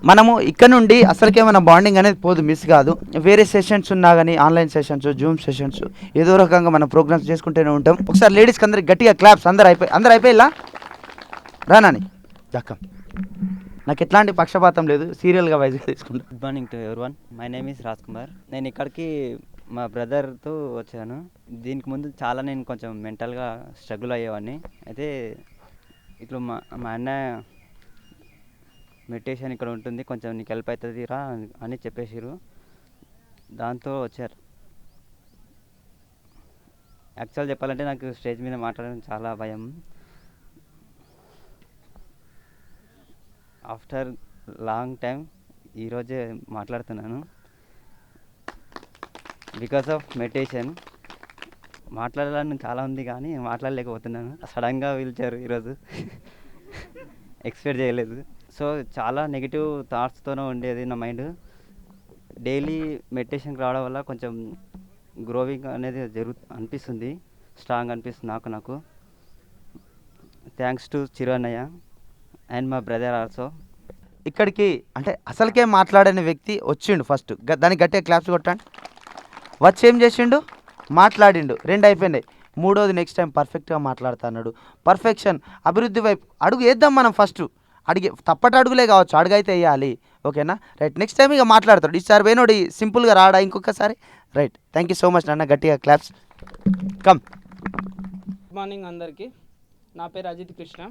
మనము ఇక్కడ నుండి అసలుకే మన బాండింగ్ అనేది పోదు, మిస్ కాదు. వేరే సెషన్స్ ఉన్నా కానీ ఆన్లైన్ సెషన్స్, జూమ్ సెషన్స్, ఏదో రకంగా మనం ప్రోగ్రామ్స్ చేసుకుంటూనే ఉంటాం. ఒకసారి లేడీస్కి అందరికి గట్టిగా క్లాప్స్. అందరు అయిపోయిలా రానని దక్కం. నాకు ఎట్లాంటి పక్షపాతం లేదు, సీరియల్గా వైజ్గా తీసుకుంటాను. Good morning to everyone. My name is Raj Kumar. నేను ఇక్కడికి మా బ్రదర్తో వచ్చాను. దీనికి ముందు చాలా నేను కొంచెం మెంటల్గా స్ట్రగుల్ అయ్యేవాడిని. అయితే ఇట్లా మా అన్న మెడిటేషన్ ఇక్కడ ఉంటుంది, కొంచెం నీకు హెల్ప్ అవుతుంది రా అని చెప్పేసారు. దాంతో వచ్చారు. యాక్చువల్ చెప్పాలంటే నాకు స్టేజ్ మీద మాట్లాడడం చాలా భయం. ఆఫ్టర్ లాంగ్ టైం ఈరోజే మాట్లాడుతున్నాను. బికాస్ ఆఫ్ మెడిటేషన్ మాట్లాడాలని చాలా ఉంది కానీ మాట్లాడలేకపోతున్నాను. సడన్గా పిలిచారు ఈరోజు. ఎక్స్పెక్ట్ చేయలేదు. సో చాలా నెగిటివ్ థాట్స్తోనే ఉండేది నా మైండ్. డైలీ మెడిటేషన్కి రావడం వల్ల కొంచెం గ్రోవింగ్ అనేది అనిపిస్తుంది, స్ట్రాంగ్ అనిపిస్తుంది నాకు. థ్యాంక్స్ టు చిరు అన్నయ్య అండ్ మా బ్రదర్ ఆల్సో. ఇక్కడికి అంటే అసలుకే మాట్లాడని వ్యక్తి వచ్చిండు ఫస్ట్, దానికి గట్టిగా క్లాప్స్ కొట్టండి. వచ్చి ఏం చేసిండు? మాట్లాడిండు, 2 అయిపోయినాయి. మూడోది నెక్స్ట్ టైం పర్ఫెక్ట్గా మాట్లాడుతున్నాడు. పర్ఫెక్షన్, అభివృద్ధి వైపు అడుగు వేద్దాం మనం. ఫస్ట్ తప్పటి అడుగులే కావచ్చు, అడుగైతే వేయాలి. ఓకేనా? రైట్. నెక్స్ట్ టైం ఇక మాట్లాడతాడు. ఈసారి పోయినోడు సింపుల్గా రాడా ఇంకొకసారి? Right. Thank you so much నాన్న, గట్టిగా క్లాప్స్. కమ్. గుడ్ మార్నింగ్ అందరికీ. నా పేరు అజిత్ కృష్ణ.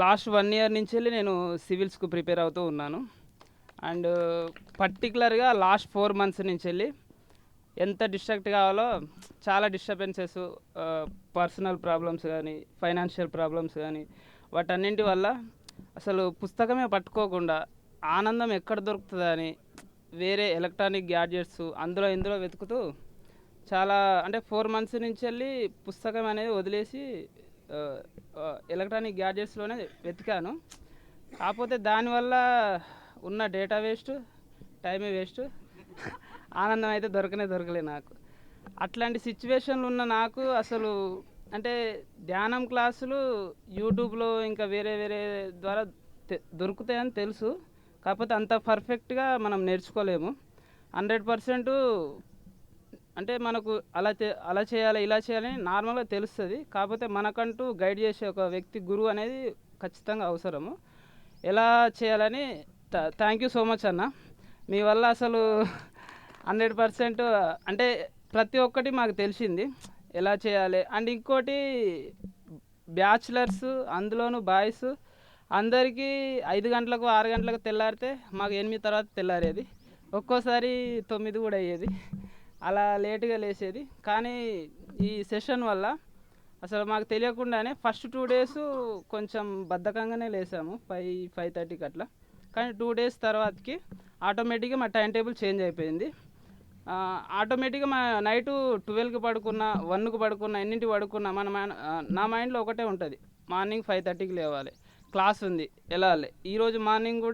లాస్ట్ 1 ఇయర్ నుంచి వెళ్ళి నేను సివిల్స్కు ప్రిపేర్ అవుతూ ఉన్నాను. అండ్ పర్టికులర్గా లాస్ట్ 4 మంత్స్ నుంచి వెళ్ళి ఎంత డిస్ట్రాక్ట్ కావాలో చాలా డిస్టర్బెన్సెస్, పర్సనల్ ప్రాబ్లమ్స్ కానీ, ఫైనాన్షియల్ ప్రాబ్లమ్స్ కానీ, వాటన్నింటి వల్ల అసలు పుస్తకమే పట్టుకోకుండా ఆనందం ఎక్కడ దొరుకుతుందా అని వేరే ఎలక్ట్రానిక్ గ్యాడ్జెట్స్ ఇందులో వెతుకుతూ చాలా అంటే 4 మంత్స్ నుంచి వెళ్ళి పుస్తకం అనేది వదిలేసి ఎలక్ట్రానిక్ గ్యాడ్జెట్స్లోనే వెతికాను. కాకపోతే దానివల్ల ఉన్న డేటా వేస్ట్, టైమే వేస్ట్, ఆనందం అయితే దొరకలే నాకు. అట్లాంటి సిచ్యువేషన్లు ఉన్న నాకు అసలు అంటే ధ్యానం క్లాసులు యూట్యూబ్లో ఇంకా వేరే ద్వారా దొరుకుతాయని తెలుసు. కాకపోతే అంత పర్ఫెక్ట్గా మనం నేర్చుకోలేము. 100% అంటే మనకు అలా చేయాలి, ఇలా చేయాలని నార్మల్గా తెలుస్తుంది. కాకపోతే మనకంటూ గైడ్ చేసే ఒక వ్యక్తి, గురువు అనేది ఖచ్చితంగా అవసరము. ఎలా చేయాలని థ్యాంక్ యూ సో మచ్ అన్న. మీ వల్ల అసలు 100% అంటే ప్రతి ఒక్కటి మాకు తెలిసింది ఎలా చేయాలి. అండ్ ఇంకోటి బ్యాచులర్స్, అందులోనూ బాయ్స్ అందరికీ 5 గంటలకు 6 గంటలకు తెల్లారితే మాకు 8 తర్వాత తెల్లారేది, ఒక్కోసారి 9 కూడా అయ్యేది. అలా లేటుగా లేచేది. కానీ ఈ సెషన్ వల్ల అసలు మాకు తెలియకుండానే ఫస్ట్ 2 డేస్ కొంచెం బద్ధకంగానే లేసాము, 5:30కి అట్లా. కానీ 2 డేస్ తర్వాతకి ఆటోమేటిక్గా మా టైం టేబుల్ చేంజ్ అయిపోయింది. ఆటోమేటిక్గా మా నైటు 12కి పడుకున్నా, 1కి పడుకున్నా, ఎన్నింటికి పడుకున్నా నా మైండ్లో ఒకటే ఉంటుంది, మార్నింగ్ 5:30కి లేవాలి, క్లాస్ ఉంది, వెళ్ళాలి. ఈరోజు మార్నింగ్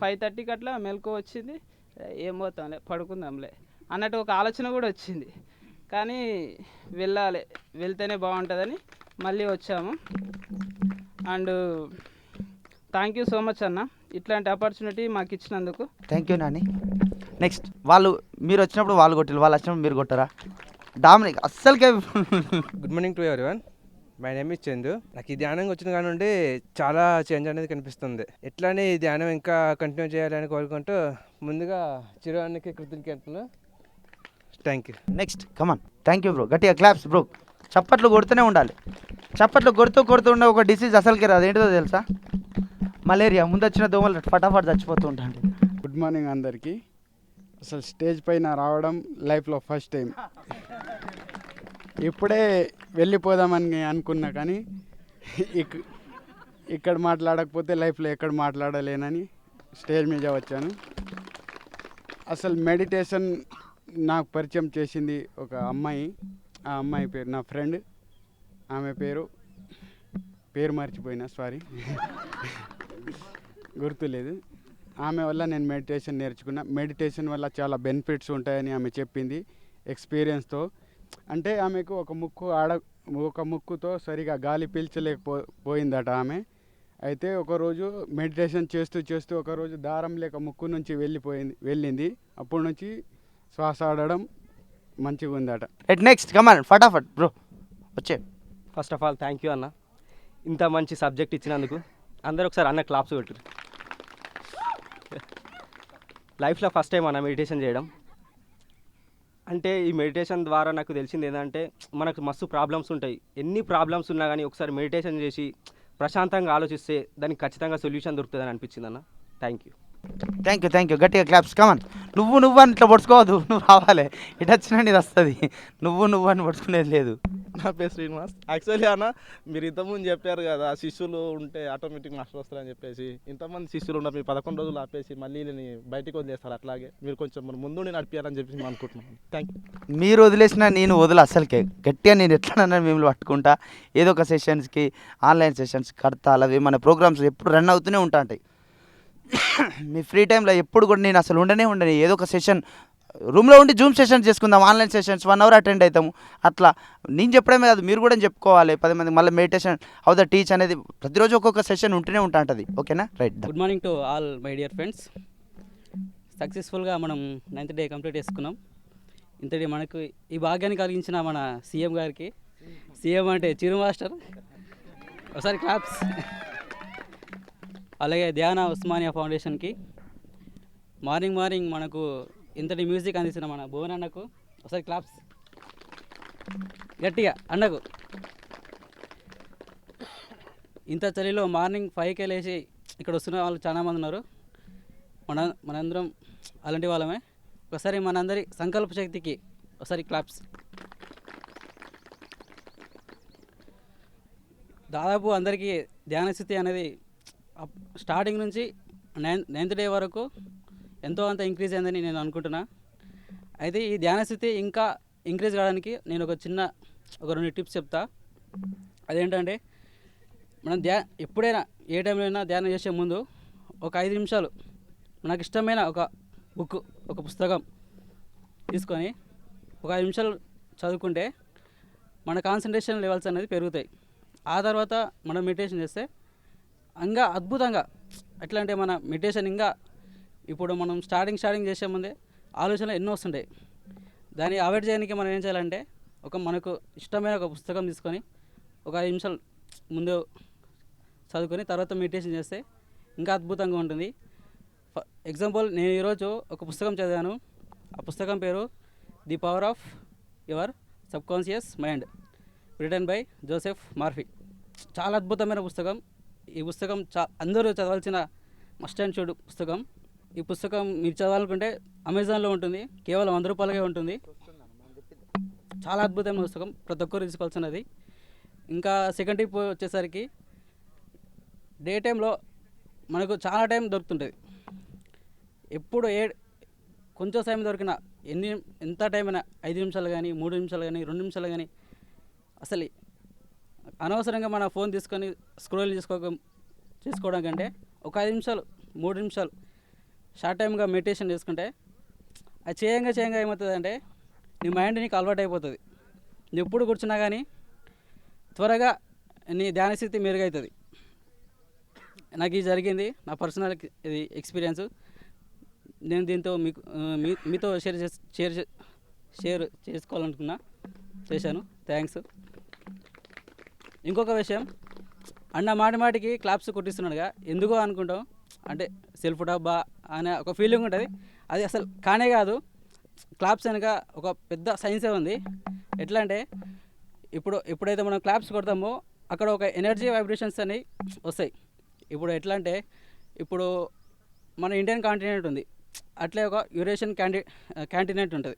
5:30కి అట్లా మెలకు వచ్చింది. ఏం పోతాంలే, పడుకుందాంలే అన్నట్టు ఒక ఆలోచన కూడా వచ్చింది. కానీ వెళ్తేనే బాగుంటుందని మళ్ళీ వచ్చాము. And thank you so much అన్న, ఇట్లాంటి ఆపర్చునిటీ మాకు ఇచ్చినందుకు. Thank you Nani. నెక్స్ట్ మీరు వచ్చినప్పుడు వాళ్ళు కొట్టారు, వాళ్ళు వచ్చినప్పుడు మీరు కొట్టారా? డామినిక్ అస్సలుకే. Good morning to everyone. My name is Chandu. నాకు ఈ ధ్యానం వచ్చిన కాడ నుండి చాలా చేంజ్ అనేది కనిపిస్తుంది. ఎట్లానే ఈ ధ్యానం ఇంకా కంటిన్యూ చేయాలని కోరుకుంటూ ముందుగా చిరువానికి కృతజ్ఞతలు. Thank you. Next come on. Thank you bro. గట్టిగా క్లాప్స్ బ్రో. చప్పట్లు కొడుతూనే ఉండాలి. చప్పట్లు కొడుతూ ఉండే ఒక డిసీజ్ అసలుకి రాదు. ఏంటిదో తెలుసా? మలేరియా. ముందు వచ్చిన దోమలు ఫటాఫట్ చచ్చిపోతూ ఉంటాయండి. గుడ్ మార్నింగ్ అందరికీ. అసలు స్టేజ్ పైన రావడం లైఫ్లో ఫస్ట్ టైం. ఇప్పుడే వెళ్ళిపోదామని అనుకున్నా, కానీ ఇక్కడ మాట్లాడకపోతే లైఫ్లో ఎక్కడ మాట్లాడలేనని స్టేజ్ మీద వచ్చాను. అసలు మెడిటేషన్ నాకు పరిచయం చేసింది ఒక అమ్మాయి. ఆ అమ్మాయి పేరు నా ఫ్రెండ్. ఆమె పేరు మర్చిపోయినా, సారీ, గుర్తులేదు. ఆమె వల్ల నేను మెడిటేషన్ నేర్చుకున్నా. మెడిటేషన్ వల్ల చాలా బెనిఫిట్స్ ఉంటాయని ఆమె చెప్పింది ఎక్స్పీరియన్స్తో. అంటే ఆమెకు ఒక ముక్కుతో సరిగా గాలి పీల్చలేకపోయిందట ఆమె. అయితే ఒకరోజు మెడిటేషన్ చేస్తూ చేస్తూ ఒకరోజు దారం లేక ముక్కు నుంచి వెళ్ళింది. అప్పటి నుంచి శ్వాస ఆడడం మంచిగా ఉందట. రైట్ నెక్స్ట్ కమాన్ ఫటాఫట్ బ్రో వచ్చే. First of all thank you అన్న, ఇంత మంచి సబ్జెక్ట్ ఇచ్చినందుకు. అందరూ ఒకసారి అన్న క్లాప్స్ కొట్టు. లైఫ్లో ఫస్ట్ టైం అన్న మెడిటేషన్ చేయడం. అంటే ఈ మెడిటేషన్ ద్వారా నాకు తెలిసింది ఏంటంటే మనకు మస్తు ప్రాబ్లమ్స్ ఉంటాయి. ఎన్ని ప్రాబ్లమ్స్ ఉన్నా కానీ ఒకసారి మెడిటేషన్ చేసి ప్రశాంతంగా ఆలోచిస్తే దానికి ఖచ్చితంగా సొల్యూషన్ దొరుకుతుందని అనిపించింది అన్న. Thank you. థ్యాంక్ యూ గట్టిగా క్లాప్స్ కమాన్. నువ్వు అని ఇట్లా పొడుచుకోవద్దు, నువ్వు రావాలి. ఇటు వచ్చినా ఇది వస్తుంది. నువ్వు అని పొడుచుకునేది లేదు. నా పేరు శ్రీనివాస్. యాక్చువల్లీ అన్న మీరు ఇంతకుముందు చెప్పారు కదా శిష్యులు ఉంటే ఆటోమేటిక్ మాస్టర్ వస్తారని చెప్పేసి. ఇంతమంది శిష్యులు ఉన్నారు, మీరు 11 రోజులు ఆపేసి మళ్ళీ వీళ్ళని బయటికి వదిలేస్తారు. అట్లాగే మీరు కొంచెం ముందు నడిపించాలని చెప్పి మేము అనుకుంటున్నాను. Thank you. మీరు వదిలేసినా నేను అసలుకే గట్టిగా నేను ఎట్లనన్నా మిమ్మల్ని పట్టుకుంటా. ఏదో ఒక సెషన్స్కి ఆన్లైన్ సెషన్స్ కడతా, అలాగే మన ప్రోగ్రామ్స్ ఎప్పుడు రన్ అవుతూనే ఉంటాయి. మీ ఫ్రీ టైంలో ఎప్పుడు కూడా నేను అసలు ఉండనే ఏదో ఒక సెషన్ రూమ్లో ఉండి జూమ్ సెషన్స్ చేసుకుందాం, ఆన్లైన్ సెషన్స్ 1 hour అటెండ్ అవుతాము. అట్లా నేను చెప్పడమే కాదు, మీరు కూడా చెప్పుకోవాలి 10 మంది. మళ్ళీ మెడిటేషన్ హౌ ద టీచ్ అనేది ప్రతిరోజు ఒక్కొక్క సెషన్ ఉంటూనే ఉంటుంది. ఓకేనా? Right. Good morning to all my dear friends. సక్సెస్ఫుల్గా మనం 9th డే కంప్లీట్ చేసుకున్నాం. ఇంతటి మనకు ఈ భాగ్యాన్ని కలిగించిన మన సీఎం గారికి, సీఎం అంటే చిరు మాస్టర్, ఒకసారి క్లాప్స్. అలాగే ధ్యాన ఉస్మానియా ఫౌండేషన్కి, మార్నింగ్ మనకు ఇంతటి మ్యూజిక్ అందించిన మన భువన్ అన్నకు ఒకసారి క్లాప్స్ గట్టిగా. అన్నకు ఇంత చలిలో మార్నింగ్ 5కే లేచి ఇక్కడ వస్తున్న వాళ్ళు చాలామంది ఉన్నారు. మనందరం అలాంటి వాళ్ళమే. ఒకసారి మనందరి సంకల్ప శక్తికి ఒకసారి క్లాప్స్. దాదాపు అందరికీ ధ్యాన స్థితి అనేది స్టార్టింగ్ నుంచి 9th డే వరకు ఎంతో అంత ఇంక్రీజ్ అయిందని నేను అనుకుంటున్నా. అయితే ఈ ధ్యాన స్థితి ఇంకా ఇంక్రీజ్ కావడానికి నేను ఒక 2 టిప్స్ చెప్తా. అదేంటంటే మనం ఎప్పుడైనా ఏ టైంలో అయినా ధ్యానం చేసే ముందు ఒక 5 నిమిషాలు మనకు ఇష్టమైన ఒక బుక్, ఒక పుస్తకం తీసుకొని ఒక 5 నిమిషాలు చదువుకుంటే మన కాన్సన్ట్రేషన్ లెవెల్స్ అనేది పెరుగుతాయి. ఆ తర్వాత మనం మెడిటేషన్ చేస్తే ఇంకా అద్భుతంగా, ఎట్లా అంటే మన మెడిటేషన్ ఇంకా ఇప్పుడు మనం స్టార్టింగ్ చేసే ముందే ఆలోచనలు ఎన్నో వస్తుంటాయి. దాన్ని అవాయిడ్ చేయడానికి మనం ఏం చేయాలంటే మనకు ఇష్టమైన ఒక పుస్తకం తీసుకొని ఒక 5 నిమిషాలు ముందు చదువుకొని తర్వాత మెడిటేషన్ చేస్తే ఇంకా అద్భుతంగా ఉంటుంది. ఎగ్జాంపుల్, నేను ఈరోజు ఒక పుస్తకం చదివాను. ఆ పుస్తకం పేరు the power of your subconscious mind, written by Joseph Murphy. చాలా అద్భుతమైన పుస్తకం. ఈ పుస్తకం అందరూ చదవాల్సిన మస్ట్ అండ్ షుడ్ పుస్తకం. ఈ పుస్తకం మీరు చదవాలనుకుంటే అమెజాన్లో ఉంటుంది, కేవలం 100 రూపాయలకే ఉంటుంది. చాలా అద్భుతమైన పుస్తకం, ప్రతి ఒక్కరు తీసుకోవాల్సినది. ఇంకా సెకండ్ టిప్ వచ్చేసరికి, డే టైంలో మనకు చాలా టైం దొరుకుతుంటుంది. ఎప్పుడు కొంచెం సమయం దొరికినా ఎంత టైం అయినా 5 నిమిషాలు కానీ 3 నిమిషాలు కానీ 2 నిమిషాలు కానీ అసలు అనవసరంగా మన ఫోన్ తీసుకొని స్క్రోల్ చేసుకోవడం కంటే ఒక 5 నిమిషాలు 3 నిమిషాలు షార్ట్ టైమ్గా మెడిటేషన్ చేసుకుంటే అది చేయంగా ఏమవుతుంది అంటే నీ మైండ్ నీకు అలవాటు అయిపోతుంది. నువ్వు ఎప్పుడు కూర్చున్నా కానీ త్వరగా నీ ధ్యాన స్థితి మెరుగవుతుంది. నాకు ఇది జరిగింది, నా పర్సనల్ ఇది ఎక్స్పీరియన్స్. నేను దీంతో మీతో షేర్ చేసుకోవాలనుకున్నా, చేశాను. థ్యాంక్స్. ఇంకొక విషయం, అన్న మాటికి క్లాప్స్ కొట్టిస్తున్నాడుగా ఎందుకో అనుకుంటాం, అంటే సెల్ఫ్ డబ్బా అనే ఒక ఫీలింగ్ ఉంటుంది. అది అసలు కానే కాదు. క్లాప్స్ వెనక ఒక పెద్ద సైన్సే ఉంది. ఎట్లా అంటే ఎప్పుడైతే మనం క్లాప్స్ కొడతామో అక్కడ ఒక ఎనర్జీ వైబ్రేషన్స్ అనేవి వస్తాయి. ఇప్పుడు ఎట్లా అంటే ఇప్పుడు మన ఇండియన్ కాంటినెంట్ ఉంది, అట్లే ఒక యూరేషియన్ కాంటినెంట్ ఉంటుంది.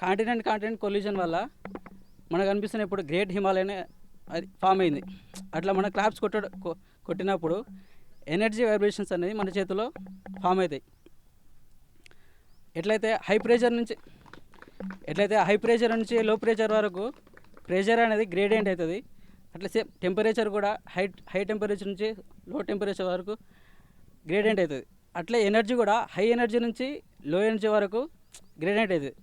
కాంటినెంట్ కొల్యూషన్ వల్ల మనకు అనిపిస్తున్న ఇప్పుడు గ్రేట్ హిమాలయన్ అది ఫామ్ అయింది. అట్లా మన క్లాప్స్ కొట్టినప్పుడు ఎనర్జీ వైబ్రేషన్స్ అనేది మన చేతిలో ఫామ్ అవుతాయి. ఎట్లయితే హై ప్రెషర్ నుంచి లో ప్రెషర్ వరకు ప్రెషర్ అనేది గ్రేడియంట్ అవుతుంది. అట్లా సేమ్ టెంపరేచర్ కూడా హై టెంపరేచర్ నుంచి లో టెంపరేచర్ వరకు గ్రేడియంట్ అవుతుంది. అట్లే ఎనర్జీ కూడా హై ఎనర్జీ నుంచి లో ఎనర్జీ వరకు గ్రేడియంట్ అవుతుంది.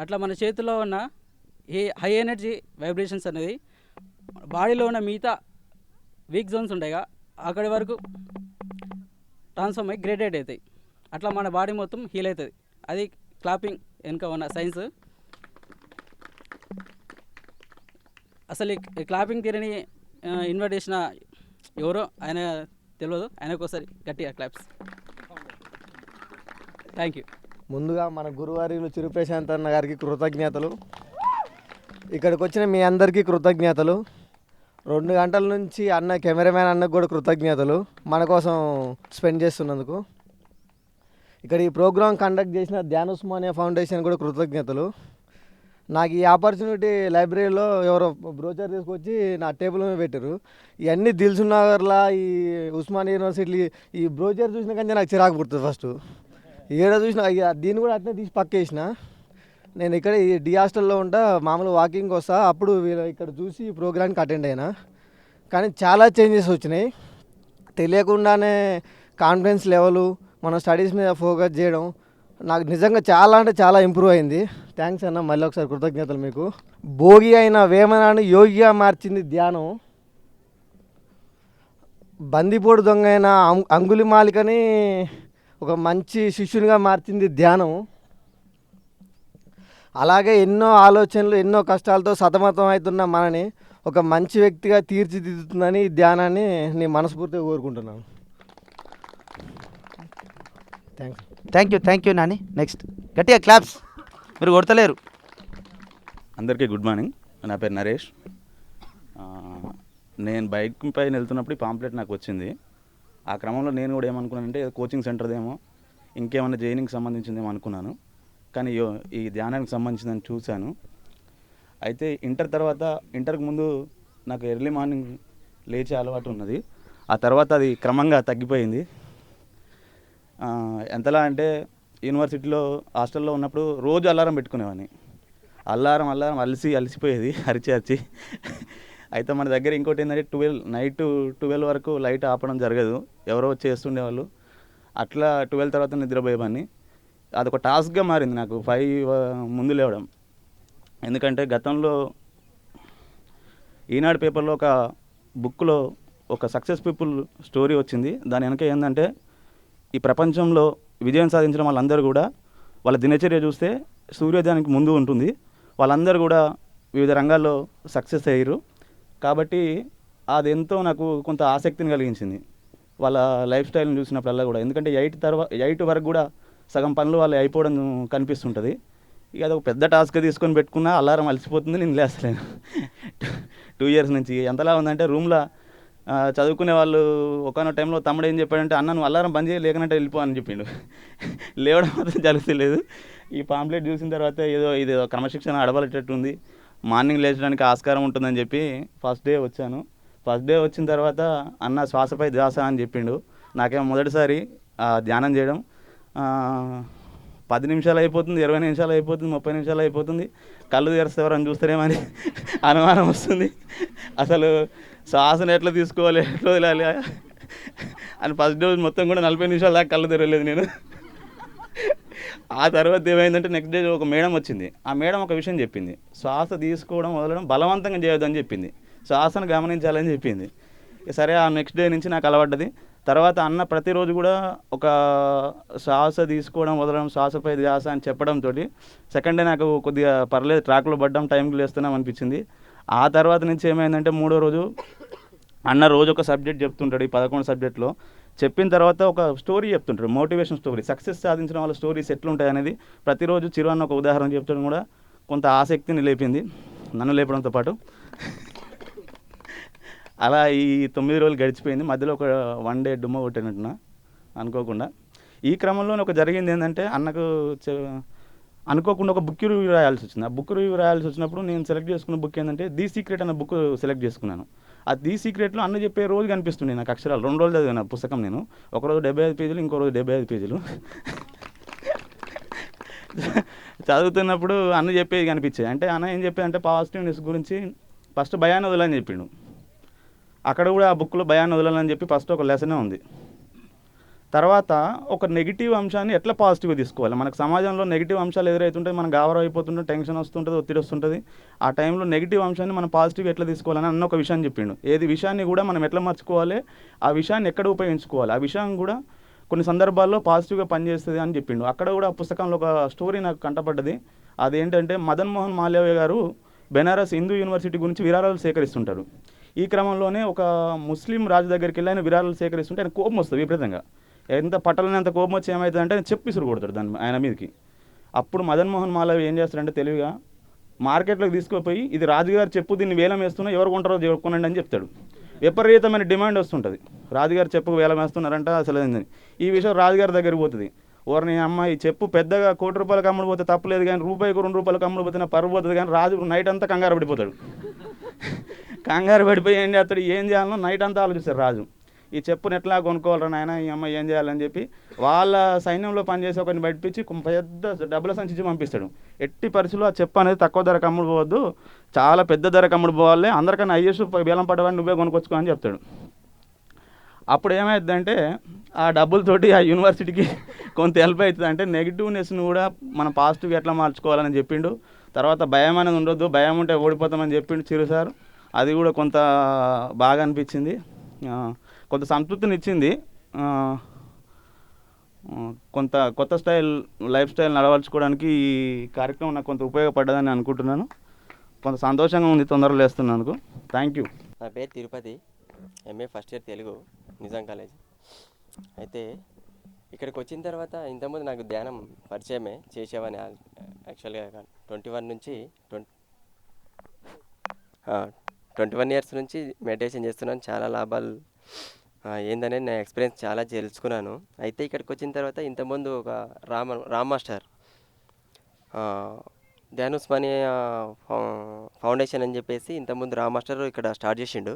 అట్లా మన చేతిలో ఉన్న ఈ హై ఎనర్జీ వైబ్రేషన్స్ అనేది బాడీలో ఉన్న మిగతా వీక్ జోన్స్ ఉంటాయిగా అక్కడి వరకు ట్రాన్స్ఫార్మ్ అయ్యి గ్రేడెడ్ అవుతాయి. అట్లా మన బాడీ మొత్తం హీల్ అవుతుంది. అది క్లాపింగ్ వెనుక ఉన్న సైన్స్. అసలు ఈ క్లాపింగ్ థియరీని ఇన్వైట్ చేసిన ఎవరో ఆయన తెలియదు. ఆయనకు ఒకసారి గట్టిగా క్లాప్స్. Thank you. ముందుగా మన గురువారీలు చిరు ప్రశాంత్ అన్న గారికి కృతజ్ఞతలు. ఇక్కడికి వచ్చిన మీ అందరికీ కృతజ్ఞతలు. 2 గంటల నుంచి అన్న కెమెరామ్యాన్ అన్నకు కూడా కృతజ్ఞతలు మన కోసం స్పెండ్ చేస్తున్నందుకు. ఇక్కడ ఈ ప్రోగ్రాం కండక్ట్ చేసిన ధ్యాన్ ఉస్మానియా ఫౌండేషన్ కూడా కృతజ్ఞతలు. నాకు ఈ ఆపర్చునిటీ లైబ్రరీలో ఎవరో బ్రోచర్ తీసుకొచ్చి నా టేబుల్ మీద పెట్టారు. ఇవన్నీ దిల్సుఖ్నగర్లా ఈ ఉస్మానియా యూనివర్సిటీ ఈ బ్రోచర్ చూసిన కానీ నాకు చిరాకు పుడుతుంది. ఫస్ట్ ఏడ చూసిన దీన్ని కూడా అట్నే తీసి పక్కేసిన. నేను ఇక్కడ ఈ డి హాస్టల్లో ఉంటా, మామూలు వాకింగ్ వస్తా, అప్పుడు వీళ్ళు ఇక్కడ చూసి ఈ ప్రోగ్రామ్కి అటెండ్ అయినా. కానీ చాలా చేంజెస్ వచ్చినాయి. తెలియకుండానే కాన్ఫిడెన్స్ లెవెలు, మన స్టడీస్ మీద ఫోకస్ చేయడం నాకు నిజంగా చాలా అంటే చాలా ఇంప్రూవ్ అయింది. థ్యాంక్స్ అన్న, మళ్ళీ ఒకసారి కృతజ్ఞతలు మీకు. భోగి అయిన వేమనాన్ని యోగిగా మార్చింది ధ్యానం. బందిపోడు దొంగ అయిన అంగుళిమాలికని ఒక మంచి శిష్యునిగా మార్చింది ధ్యానం. అలాగే ఎన్నో ఆలోచనలు, ఎన్నో కష్టాలతో సతమతం అవుతున్న మనని ఒక మంచి వ్యక్తిగా తీర్చిదిద్దుతుందని ఈ ధ్యానాన్ని నేను మనస్ఫూర్తిగా కోరుకుంటున్నాను. Thank you Nani. నెక్స్ట్ గట్టిగా క్లాప్స్. మీరు కొడతలేరు. అందరికీ గుడ్ మార్నింగ్. నా పేరు నరేష్. నేను బైక్ పైన వెళ్తున్నప్పుడు ఈ పాంప్లెట్ నాకు వచ్చింది. ఆ క్రమంలో నేను కూడా ఏమనుకున్నానంటే కోచింగ్ సెంటర్దేమో, ఇంకేమన్నా జైనింగ్కి సంబంధించిందేమో అనుకున్నాను. కానీ ఈ ధ్యానానికి సంబంధించిందని చూశాను. అయితే ఇంటర్కి ముందు నాకు ఎర్లీ మార్నింగ్ లేచే అలవాటు ఉన్నది. ఆ తర్వాత అది క్రమంగా తగ్గిపోయింది. ఎంతలా అంటే యూనివర్సిటీలో హాస్టల్లో ఉన్నప్పుడు రోజు అలారం పెట్టుకునేవాడిని. అల్లారం అలసిపోయేది అరిచి. అయితే మన దగ్గర ఇంకోటి ఏంటంటే నైట్ 12 వరకు లైట్ ఆపడం జరగదు, ఎవరో చేస్తుండేవాళ్ళు. అట్లా 12 తర్వాత నిద్రపోయేవాడిని. అదొక టాస్క్గా మారింది నాకు 5 ముందు లేవడం. ఎందుకంటే గతంలో ఈనాడు పేపర్లో ఒక బుక్లో ఒక సక్సెస్ పీపుల్ స్టోరీ వచ్చింది. దాని వెనక ఏంటంటే ఈ ప్రపంచంలో విజయం సాధించిన వాళ్ళందరూ కూడా వాళ్ళ దినచర్య చూస్తే సూర్యోదయానికి ముందు ఉంటుంది. వాళ్ళందరూ కూడా వివిధ రంగాల్లో సక్సెస్ అయ్యారు. కాబట్టి అది ఎంతో నాకు కొంత ఆసక్తిని కలిగించింది వాళ్ళ లైఫ్ స్టైల్ని చూసినప్పుడల్లా కూడా. ఎందుకంటే 8 వరకు కూడా సగం పనులు వాళ్ళు అయిపోవడం కనిపిస్తుంటుంది. ఇక అదొక పెద్ద టాస్క్ తీసుకొని పెట్టుకున్నా అలారం అలసిపోతుంది, నేను లేస్తలేను. 2 ఇయర్స్ నుంచి ఎంతలా ఉందంటే రూమ్లో చదువుకునే వాళ్ళు ఒకనో టైంలో తమ్ముడు ఏం చెప్పాడంటే, అన్న నువ్వు అలారం బంద్ చేయి, లేకనంటే వెళ్ళిపో అని చెప్పిండు. లేవడం మాత్రం జరుగుతలేదు. ఈ పాంప్లెట్ చూసిన తర్వాత ఇదేదో క్రమశిక్షణ అడబలేటట్టు ఉంది, మార్నింగ్ లేచడానికి ఆస్కారం ఉంటుందని చెప్పి ఫస్ట్ డే వచ్చాను. ఫస్ట్ డే వచ్చిన తర్వాత అన్న శ్వాసపై ధ్యాస అని చెప్పిండు. నాకేమో మొదటిసారి ధ్యానం చేయడం. 10 నిమిషాలు అయిపోతుంది, 20 నిమిషాలు అయిపోతుంది, 30 నిమిషాలు అయిపోతుంది. కళ్ళు తెరిస్తే ఎవరని చూస్తారేమని అనుమానం వస్తుంది. అసలు శ్వాసను ఎట్లా తీసుకోవాలి, ఎట్లా వదిలాలి అని ఫస్ట్ డోస్ మొత్తం కూడా 40 నిమిషాల దాకా కళ్ళు తెరవలేదు నేను. ఆ తర్వాత ఏమైందంటే నెక్స్ట్ డే ఒక మేడం వచ్చింది. ఆ మేడం ఒక విషయం చెప్పింది, శ్వాస తీసుకోవడం వదలడం బలవంతంగా చేయొద్దని చెప్పింది, శ్వాసను గమనించాలని చెప్పింది. సరే ఆ నెక్స్ట్ డే నుంచి నాకు అలవాడ్డది. తర్వాత అన్న ప్రతిరోజు కూడా ఒక శ్వాస తీసుకోవడం వదలడం, శ్వాసపై ధ్యాస అని చెప్పడంతో సెకండ్ డే నాకు కొద్దిగా పర్లేదు, ట్రాక్లో పడ్డం, టైంకి లేస్తున్నాం అనిపించింది. ఆ తర్వాత నుంచి ఏమైందంటే 3వ రోజు అన్న రోజు ఒక సబ్జెక్ట్ చెప్తుంటాడు. ఈ 11 సబ్జెక్ట్లో చెప్పిన తర్వాత ఒక స్టోరీ చెప్తుంటాడు, మోటివేషన్ స్టోరీ, సక్సెస్ సాధించిన వాళ్ళ స్టోరీస్ ఎట్లుంటాయి అనేది ప్రతిరోజు చిరు అన్న ఒక ఉదాహరణ చెప్తాడు. కూడా కొంత ఆసక్తిని లేపింది, నన్ను లేపడంతో పాటు. అలా ఈ 9 రోజులు గడిచిపోయింది. మధ్యలో ఒక 1 డే డుమ్మ కొట్టినట్టున అనుకోకుండా. ఈ క్రమంలో ఒక జరిగింది ఏంటంటే, అన్నకు అనుకోకుండా ఒక బుక్ రివ్యూ రాయాల్సి వచ్చింది. ఆ బుక్ రివ్యూ రాయాల్సి వచ్చినప్పుడు నేను సెలెక్ట్ చేసుకున్న బుక్ ఏంటంటే ది సీక్రెట్ అన్న బుక్ సెలెక్ట్ చేసుకున్నాను. ఆ ది సీక్రెట్లో అన్న చెప్పే రోజు కనిపిస్తుంది నాకు అక్షరాలు. 2 రోజులు చదివాను పుస్తకం నేను. ఒకరోజు 75 పేజీలు, ఇంకో రోజు 75 పేజీలు. చదువుతున్నప్పుడు అన్న చెప్పేది కనిపించాయి. అంటే అన్న ఏం చెప్పేదంటే పాజిటివ్నెస్ గురించి ఫస్ట్ భయాన్ని వదలని చెప్పిండు. అక్కడ కూడా ఆ బుక్లో భయాన్ని వదలాలని చెప్పి ఫస్ట్ ఒక లెసనే ఉంది. తర్వాత ఒక నెగిటివ్ అంశాన్ని ఎట్లా పాజిటివ్గా తీసుకోవాలి. మనకు సమాజంలో నెగిటివ్ అంశాలు ఎదురవుతుంటే మనం గాబరా అయిపోతుంటే టెన్షన్ వస్తుంటుంది, ఒత్తిడి వస్తుంటుంది. ఆ టైంలో నెగిటివ్ అంశాన్ని మనం పాజిటివ్ ఎట్లా తీసుకోవాలని అన్న ఒక విషయం చెప్పిండు. ఏది విషయాన్ని కూడా మనం ఎట్లా మర్చుకోవాలి, ఆ విషయాన్ని ఎక్కడ ఉపయోగించుకోవాలి, ఆ విషయం కూడా కొన్ని సందర్భాల్లో పాజిటివ్గా పనిచేస్తుంది అని చెప్పిండు. అక్కడ కూడా ఆ పుస్తకంలో ఒక స్టోరీ నాకు కంటపడ్డది. అదేంటంటే మదన్ మోహన్ మాల్యవ్య గారు బెనారస్ హిందూ యూనివర్సిటీ గురించి విరాళాలు సేకరిస్తుంటారు. ఈ క్రమంలోనే ఒక ముస్లిం రాజు దగ్గరికి వెళ్ళి ఆయన విరాళాలు సేకరిస్తుంటే ఆయన కోపం వస్తుంది విపరీతంగా. ఎంత పట్టాలని అంత కోపం వచ్చి ఏమవుతుందంటే ఆయన చెప్పి విసురు కొడతాడు దాన్ని ఆయన మీదకి. అప్పుడు మదన్ మోహన్ మాలవ్య ఏం చేస్తాడంటే తెలివిగా మార్కెట్లోకి తీసుకుపోయి ఇది రాజుగారు చెప్పు, దీన్ని వేలం వేస్తున్నా, ఎవరు కొంటారో కొనండి అని చెప్తాడు. విపరీతమైన డిమాండ్ వస్తుంటుంది. రాజుగారు చెప్పుకు వేలం వేస్తున్నారంట అసలు ఏందని. ఈ విషయం రాజుగారి దగ్గరికి పోతుంది. ఓర్ని అమ్మాయి చెప్పు పెద్దగా ₹1,00,00,000 అమ్ముడు పోతే తప్పలేదు, కానీ రూపాయికి ₹2 అమ్ముడు పోతే పరుగు పోతుంది. కానీ రాజు నైట్ అంతా కంగారు పడిపోతాడు. కంగారు పడిపోయి ఏం చేస్తాడు, ఏం చేయాలనో నైట్ అంతా ఆలోచిస్తాడు రాజు. ఈ చెప్పుని ఎట్లా కొనుక్కోవాలరా నాయన, ఈ అమ్మాయి ఏం చేయాలని చెప్పి వాళ్ళ సైన్యంలో పనిచేసి ఒకరిని బయటపించి పెద్ద డబ్బుల సంచి పంపిస్తాడు. ఎట్టి పరిస్థితుల్లో ఆ చెప్పు అనేది తక్కువ ధరకు అమ్ముడు పోవద్దు, చాలా పెద్ద ధరకు అమ్ముడు పోవాలి, అందరికన్నా హైయెస్ట్ వేలం పడ్డవాడిని నువ్వే కొనుక్కొచ్చుకో అని చెప్తాడు. అప్పుడు ఏమైందంటే ఆ డబ్బులతోటి ఆ యూనివర్సిటీకి కొంత హెల్ప్ అవుతుంది. అంటే నెగిటివ్నెస్ని కూడా మనం పాజిటివ్గా ఎట్లా మార్చుకోవాలని చెప్పిండు. తర్వాత భయం అనేది ఉండొద్దు, భయం ఉంటే ఓడిపోతామని చెప్పిండు చిరు సార్. అది కూడా కొంత బాగా అనిపించింది, కొంత సంతృప్తిని ఇచ్చింది. కొంత కొత్త లైఫ్ స్టైల్ నడవలుచుకోవడానికి ఈ కార్యక్రమం నాకు కొంత ఉపయోగపడ్డదని అనుకుంటున్నాను. కొంత సంతోషంగా ఉంది తొందరగా లేస్తున్నందుకు. Thank you. నా పేరు Tirupati, MA first year Telugu, Nizam college. అయితే ఇక్కడికి వచ్చిన తర్వాత ఇంతకుముందు నాకు ధ్యానం పరిచయమే, చేసేవాని యాక్చువల్గా 21 నుంచి 21 ఇయర్స్ నుంచి మెడిటేషన్ చేస్తున్నాను. చాలా లాభాలు ఏందనేది నా ఎక్స్పీరియన్స్ చాలా తెలుసుకున్నాను. అయితే ఇక్కడికి వచ్చిన తర్వాత ఇంతకుముందు ఒక రామ్ మాస్టర్ ధ్యాన్ ఉస్మానియా ఫౌండేషన్ అని చెప్పేసి ఇంతకుముందు రామ్ మాస్టర్ ఇక్కడ స్టార్ట్ చేసిండు.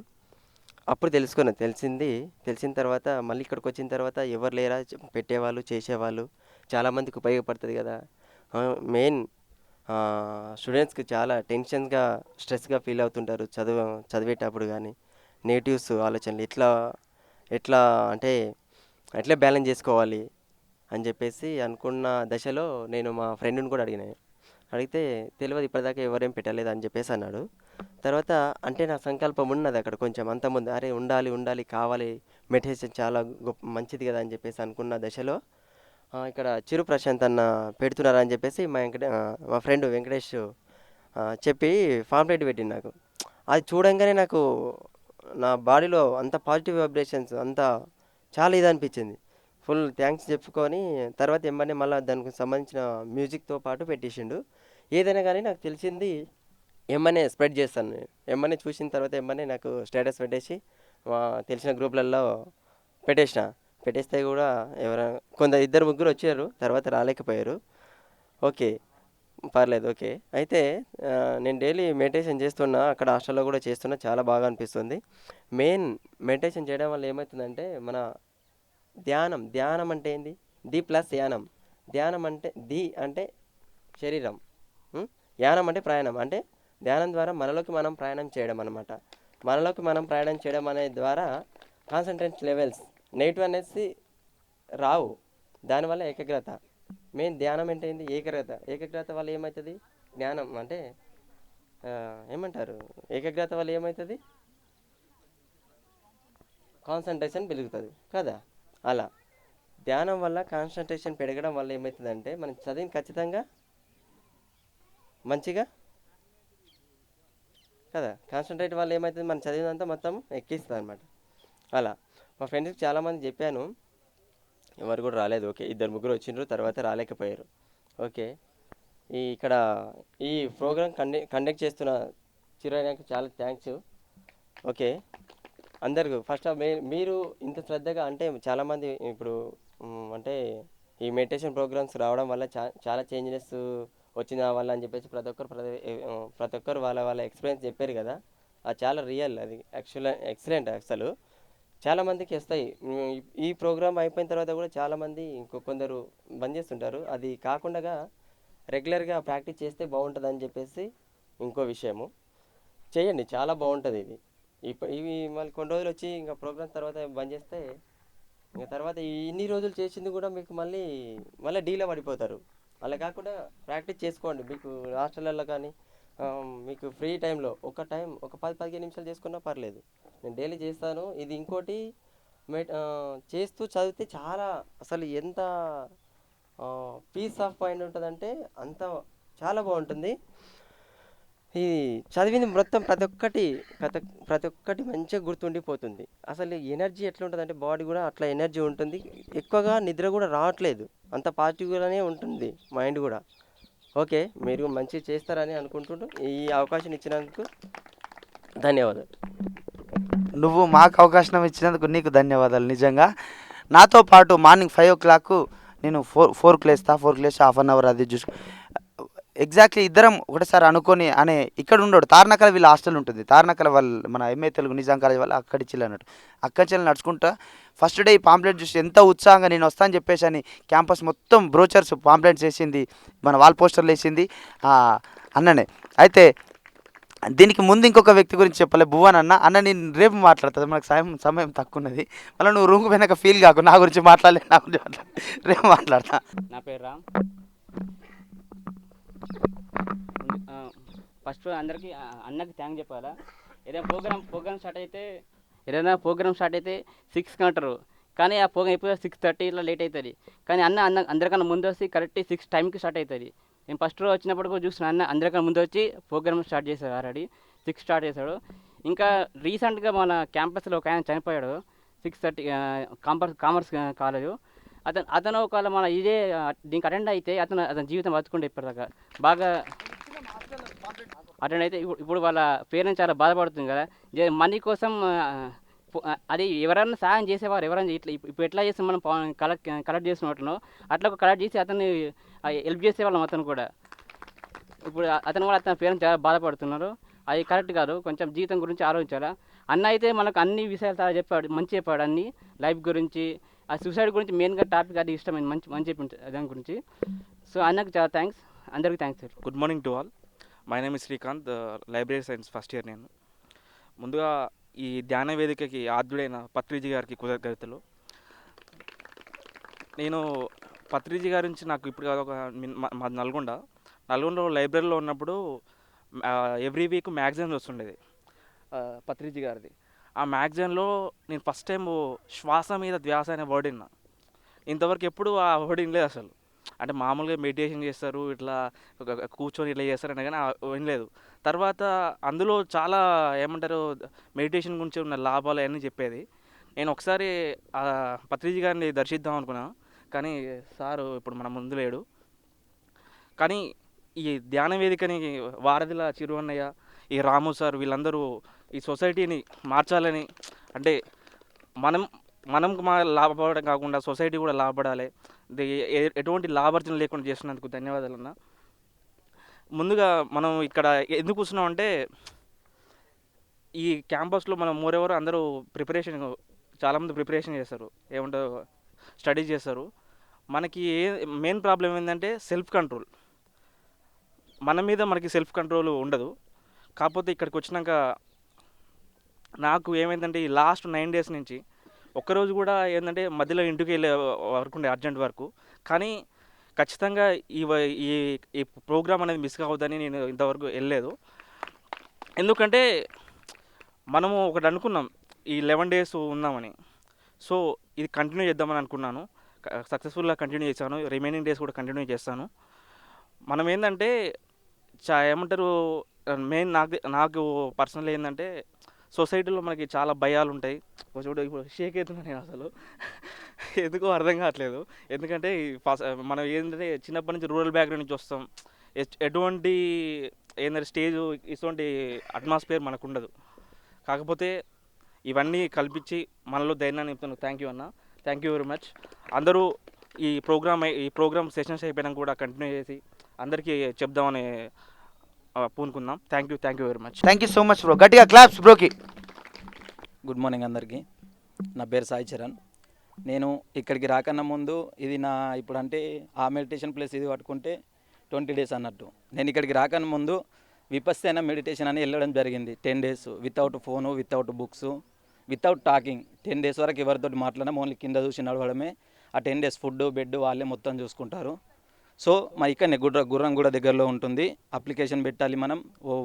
అప్పుడు తెలిసిన తర్వాత మళ్ళీ ఇక్కడికి వచ్చిన తర్వాత ఎవరు లేరా పెట్టేవాళ్ళు, చేసేవాళ్ళు, చాలామందికి ఉపయోగపడుతుంది కదా. మెయిన్ స్టూడెంట్స్కి చాలా టెన్షన్గా, స్ట్రెస్గా ఫీల్ అవుతుంటారు చదివేటప్పుడు. కానీ నెగిటివ్స్ ఆలోచనలు ఎట్లా అంటే ఎట్లా బ్యాలెన్స్ చేసుకోవాలి అని చెప్పేసి అనుకున్న దశలో నేను మా ఫ్రెండ్ని కూడా అడిగితే తెలియదు ఇప్పటిదాకా ఎవరేం పెట్టలేదు అని చెప్పేసి అన్నాడు. తర్వాత అంటే నా సంకల్పం ఉన్నది అక్కడ కొంచెం అంతకుముందు, అరే ఉండాలి కావాలి, మెడిటేషన్ చాలా మంచిది కదా అని చెప్పేసి అనుకున్న దశలో ఇక్కడ చిరు ప్రశాంత్ అన్న పెడుతున్నారని చెప్పేసి మా ఫ్రెండ్ వెంకటేష్ చెప్పి పాంప్లెట్ పెట్టింది నాకు. అది చూడంగానే నాకు నా బాడీలో అంత పాజిటివ్ వైబ్రేషన్స్ అంతా చాలా ఇది అనిపించింది. ఫుల్ థ్యాంక్స్ చెప్పుకొని తర్వాత ఎమ్మనే మళ్ళీ దానికి సంబంధించిన మ్యూజిక్తో పాటు పెట్టేసిండు. ఏదైనా కానీ నాకు తెలిసింది ఎమ్మనే స్ప్రెడ్ చేస్తాను నేను. ఎమ్మనే చూసిన తర్వాత ఎమ్మనే నాకు స్టేటస్ పెట్టేసి తెలిసిన గ్రూప్లలో పెట్టేస్తే కూడా ఎవరైనా ఇద్దరు ముగ్గురు వచ్చారు, తర్వాత రాలేకపోయారు. ఓకే పర్లేదు, ఓకే. అయితే నేను డైలీ మెడిటేషన్ చేస్తున్నా, అక్కడ హాస్టల్లో కూడా చేస్తున్నా, చాలా బాగా అనిపిస్తుంది. మెయిన్ మెడిటేషన్ చేయడం వల్ల ఏమవుతుందంటే మన ధ్యానం అంటే ఏంది, ది ప్లస్ యానం. ధ్యానం అంటే ది అంటే శరీరం, యానం అంటే ప్రయాణం. అంటే ధ్యానం ద్వారా మనలోకి మనం ప్రయాణం చేయడం అనమాట. మనలోకి మనం ప్రయాణం చేయడం అనే ద్వారా కాన్సన్ట్రేషన్ లెవెల్స్ నెగిటివ్ అనేసి రావు. దానివల్ల ఏకాగ్రత. మెయిన్ ధ్యానం అంటే ఏంది, ఏకాగ్రత వల్ల ఏమవుతుంది, జ్ఞానం అంటే ఏమంటారు, ఏకాగ్రత వల్ల ఏమవుతుంది, కాన్సన్ట్రేషన్ పెరుగుతుంది కదా. అలా ధ్యానం వల్ల కాన్సన్ట్రేషన్ పెరగడం వల్ల ఏమవుతుందంటే మనం చదివిన ఖచ్చితంగా మంచిగా కదా. కాన్సన్ట్రేట్ వల్ల ఏమవుతుంది, మనం చదివినంతా మొత్తం ఎక్కిస్తుంది అనమాట. అలా మా ఫ్రెండ్స్కి చాలామంది చెప్పాను, ఎవరు కూడా రాలేదు. ఓకే, ఇద్దరు ముగ్గురు వచ్చిండ్రు, తర్వాత రాలేకపోయారు. ఓకే, ఇక్కడ ఈ ప్రోగ్రామ్ కండక్ట్ చేస్తున్న చిరానికి చాలా థ్యాంక్స్. ఓకే, అందరికీ ఫస్ట్ మీరు ఇంత శ్రద్ధగా అంటే చాలామంది ఇప్పుడు అంటే ఈ మెడిటేషన్ ప్రోగ్రామ్స్ రావడం వల్ల చాలా చేంజెస్ వచ్చిన వల్ల అని చెప్పేసి ప్రతి ఒక్కరు వాళ్ళ ఎక్స్పీరియన్స్ చెప్పారు కదా. అది చాలా రియల్, అది ఎక్సలెంట్. అసలు చాలామందికి వస్తాయి. ఈ ప్రోగ్రామ్ అయిపోయిన తర్వాత కూడా చాలామంది కొందరు బంద్ చేస్తుంటారు. అది కాకుండా రెగ్యులర్గా ప్రాక్టీస్ చేస్తే బాగుంటుంది అని చెప్పేసి ఇంకో విషయము. చేయండి, చాలా బాగుంటుంది ఇది. ఇవి మళ్ళీ కొన్ని రోజులు వచ్చి ఇంకా ప్రోగ్రామ్ తర్వాత బంద్ చేస్తే ఇంకా తర్వాత ఇన్ని రోజులు చేసింది కూడా మీకు మళ్ళీ మళ్ళీ డీలో పడిపోతారు. అలా కాకుండా ప్రాక్టీస్ చేసుకోండి. మీకు హాస్టల్లో కానీ మీకు ఫ్రీ టైంలో ఒక 10-15 నిమిషాలు చేసుకున్నా పర్లేదు. నేను డైలీ చేస్తాను. ఇది ఇంకోటి చేస్తూ చదివితే చాలా అసలు ఎంత పీస్ ఆఫ్ మైండ్ ఉంటుందంటే అంత చాలా బాగుంటుంది. ఈ చదివింది మొత్తం ప్రతి ఒక్కటి మంచిగా గుర్తుండిపోతుంది. అసలు ఎనర్జీ ఎట్లా ఉంటుందంటే బాడీ కూడా అట్లా ఎనర్జీ ఉంటుంది. ఎక్కువగా నిద్ర కూడా రావట్లేదు, అంత పాజిటివ్గానే ఉంటుంది మైండ్ కూడా. ఓకే, మీరు మంచిగా చేస్తారని అనుకుంటుంటూ ఈ అవకాశం ఇచ్చినందుకు ధన్యవాదాలు. నువ్వు మాకు అవకాశం ఇచ్చినందుకు నీకు ధన్యవాదాలు. నిజంగా నాతో పాటు మార్నింగ్ 5 o'clock నేను 4కి లేస్తా. 4కి లేచి హాఫ్ అన్ అవర్ అది చూసు ఎగ్జాక్ట్లీ ఇద్దరం ఒకటేసారి అనుకొని అనే ఇక్కడ ఉండడు. తార్నకల వీళ్ళ హాస్టల్ ఉంటుంది. తార్నకల వాళ్ళు మన ఎంఏ తెలుగు నిజాం కాలేజ్ వాళ్ళు అక్కడి చిల్లు అన్నట్టు. అక్కడి చిల్లు నడుచుకుంటా ఫస్ట్ డే ఈ పాంప్లెట్ చూసి ఎంత ఉత్సాహంగా నేను వస్తాను చెప్పేసి అని క్యాంపస్ మొత్తం బ్రోచర్స్ పాంప్లెట్స్ వేసింది, మన వాల్ పోస్టర్లు వేసింది అన్ననే. అయితే దీనికి ముందు ఇంకొక వ్యక్తి గురించి చెప్పలే, భువన్ అన్న నేను రేపు మాట్లాడుతుంది, మనకు సమయం తక్కువ ఉన్నది. మళ్ళీ నువ్వు రూమ్కి పోయినాక ఫీల్ కాకు, నా గురించి మాట్లాడలేదు, నా గురించి రేపు మాట్లాడతా. నా పేరు రామ్. ఫస్ట్ అందరికీ అన్నకి థ్యాంక్ చెప్పాలా. ఏదైనా ప్రోగ్రామ్ స్టార్ట్ అయితే 6కి అంటారు, కానీ ఆ ప్రోగ్రామ్ అయిపోయి 6:30 ఇట్లా లేట్ అవుతుంది. కానీ అందరికన్నా ముందు వచ్చి కరెక్ట్ 6 టైంకి స్టార్ట్ అవుతుంది. నేను ఫస్ట్ రోజు వచ్చినప్పుడు కూడా చూసిన అందరికన్నా ముందు వచ్చి ప్రోగ్రామ్ స్టార్ట్ చేశాడు. ఆల్రెడీ 6 స్టార్ట్ చేశాడు. ఇంకా రీసెంట్గా మన క్యాంపస్లో ఒక ఆయన చనిపోయాడు 6:30 కామర్స్ కాలేజు. అతను ఒకవేళ మన ఇదే దీనికి అటెండ్ అయితే అతని జీవితం బతుకుంటే ఇప్పటిదాకా బాగా అటెండ్ అయితే ఇప్పుడు వాళ్ళ పేరెంట్స్ చాలా బాధపడుతుంది కదా. మనీ కోసం అది ఎవరైనా సాయం చేసేవారు, ఎవరైనా ఇట్లా ఇప్పుడు ఎట్లా చేస్తే మనం కలెక్ట్ చేసినట్లను అట్లా కలెక్ట్ చేసి అతన్ని హెల్ప్ చేసేవాళ్ళం. అతను కూడా ఇప్పుడు అతని పేరెంట్స్ చాలా బాధపడుతున్నారు. అది కరెక్ట్ కాదు. కొంచెం జీవితం గురించి ఆలోచించాలా. అన్న అయితే మనకు అన్ని విషయాలు చాలా చెప్పాడు, మంచి చెప్పాడు. అన్ని లైఫ్ గురించి, ఆ సూసైడ్ గురించి మెయిన్గా టాపిక్ అది ఇష్టమైంది, మంచి చెప్పింది దాని గురించి. సో అన్నకు చాలా థ్యాంక్స్, అందరికీ thanks sir. Good morning to all. My name is Srikanth, library science first year. నేను ముందుగా ఈ ధ్యాన వేదికకి ఆద్యుడైన పత్రిజీ గారికి కృతజ్ఞతలు. నేను పత్రిజీ గారి నుంచి నాకు ఇప్పుడు కాదు, మా నల్గొండలో లైబ్రరీలో ఉన్నప్పుడు ఎవ్రీ వీక్ మ్యాగజైన్ వస్తుండేది పత్రిజీ గారిది. ఆ మ్యాగజైన్లో నేను ఫస్ట్ టైం శ్వాస మీద ధ్యాస అనే వర్డ్ విన్నా. ఇంతవరకు ఎప్పుడు ఆ వర్డ్ వినలేదు అసలు. అంటే మామూలుగా మెడిటేషన్ చేస్తారు, ఇట్లా కూర్చొని ఇట్లా చేస్తారు అనే కానీ వినలేదు. తర్వాత అందులో చాలా ఏమంటారు మెడిటేషన్ గురించి ఉన్న లాభాలు అవన్నీ చెప్పేది. నేను ఒకసారి పత్రిజీ గారిని దర్శిద్దాం అనుకున్నాను, కానీ సారు ఇప్పుడు మన ముందు లేడు. కానీ ఈ ధ్యాన వేదికని వారధిల చిరు అన్నయ్య, ఈ రాము సార్ వీళ్ళందరూ ఈ సొసైటీని మార్చాలని, అంటే మనం లాభపడడం కాకుండా సొసైటీ కూడా లాభపడాలి, ఎటువంటి లాభార్జన లేకుండా చేస్తున్నందుకు ధన్యవాదాలు అన్న. ముందుగా మనం ఇక్కడ ఎందుకు కూర్చున్నాం అంటే, ఈ క్యాంపస్లో మనం మోరెవర్ అందరూ చాలామంది ప్రిపరేషన్ చేస్తారు, ఏమంటారు స్టడీ చేస్తారు. మనకి మెయిన్ ప్రాబ్లం ఏంటంటే సెల్ఫ్ కంట్రోల్. మన మీద మనకి సెల్ఫ్ కంట్రోల్ ఉండదు. కాకపోతే ఇక్కడికి వచ్చినాక నాకు ఏమైందంటే ఈ లాస్ట్ 9 days నుంచి ఒక్కరోజు కూడా ఏంటంటే మధ్యలో ఇంటికి వెళ్ళే వర్క్ ఉండే, అర్జెంట్ వర్క్. కానీ ఖచ్చితంగా ఈ ప్రోగ్రామ్ అనేది మిస్ కావద్దని నేను ఇంతవరకు వెళ్ళలేదు. ఎందుకంటే మనము ఒకటి అనుకున్నాం, ఈ 11 days ఉన్నామని. సో ఇది కంటిన్యూ చేద్దామని అనుకున్నాను, సక్సెస్ఫుల్గా కంటిన్యూ చేశాను. రిమైనింగ్ డేస్ కూడా కంటిన్యూ చేస్తాను. మనం ఏంటంటే ఏమంటారు మెయిన్ నాకు పర్సనల్ ఏంటంటే సొసైటీలో మనకి చాలా భయాలు ఉంటాయి. చూడు ఇప్పుడు షేక్ అవుతున్నాను నేను, అసలు ఎందుకో అర్థం కావట్లేదు. ఎందుకంటే మనం ఏంటంటే చిన్నప్పటి నుంచి రూరల్ బ్యాక్గ్రౌండ్ నుంచి వస్తాం. ఎటువంటి ఏంటంటే స్టేజ్ ఇటువంటి అట్మాస్ఫియర్ మనకు ఉండదు. కాకపోతే ఇవన్నీ కల్పించి మనలో ధైర్యాన్ని నింపుతాను. థ్యాంక్ యూ అన్న, థ్యాంక్ యూ వెరీ మచ్. అందరూ ఈ ప్రోగ్రామ్ సెషన్స్ అయిపోయినాక కూడా కంటిన్యూ చేసి అందరికీ చెప్దామని పూనుకుందాం. Thank you very much. Thank you so much bro. గట్టిగా క్లాప్స్ బ్రోకి. గుడ్ మార్నింగ్ అందరికీ. నా పేరు సాయి చరణ్. నేను ఇక్కడికి రాకన్నా ముందు ఇది ఇప్పుడు అంటే ఆ మెడిటేషన్ ప్లేస్ ఇది పట్టుకుంటే 20 days అన్నట్టు. నేను ఇక్కడికి రాకన్నా ముందు విపස්සన మెడిటేషన్ అని వెళ్ళడం జరిగింది 10 days, without phone, without books, without talking 10 days వరకు ఎవరితోటి మాట్లాడడం, ఓన్లీ కింద చూసి నడవడమే. ఆ 10 డేస్ ఫుడ్ బెడ్ వాళ్ళే మొత్తం చూసుకుంటారు. సో మా ఇక్కడనే గుర్రం కూడా దగ్గరలో ఉంటుంది. అప్లికేషన్ పెట్టాలి మనం,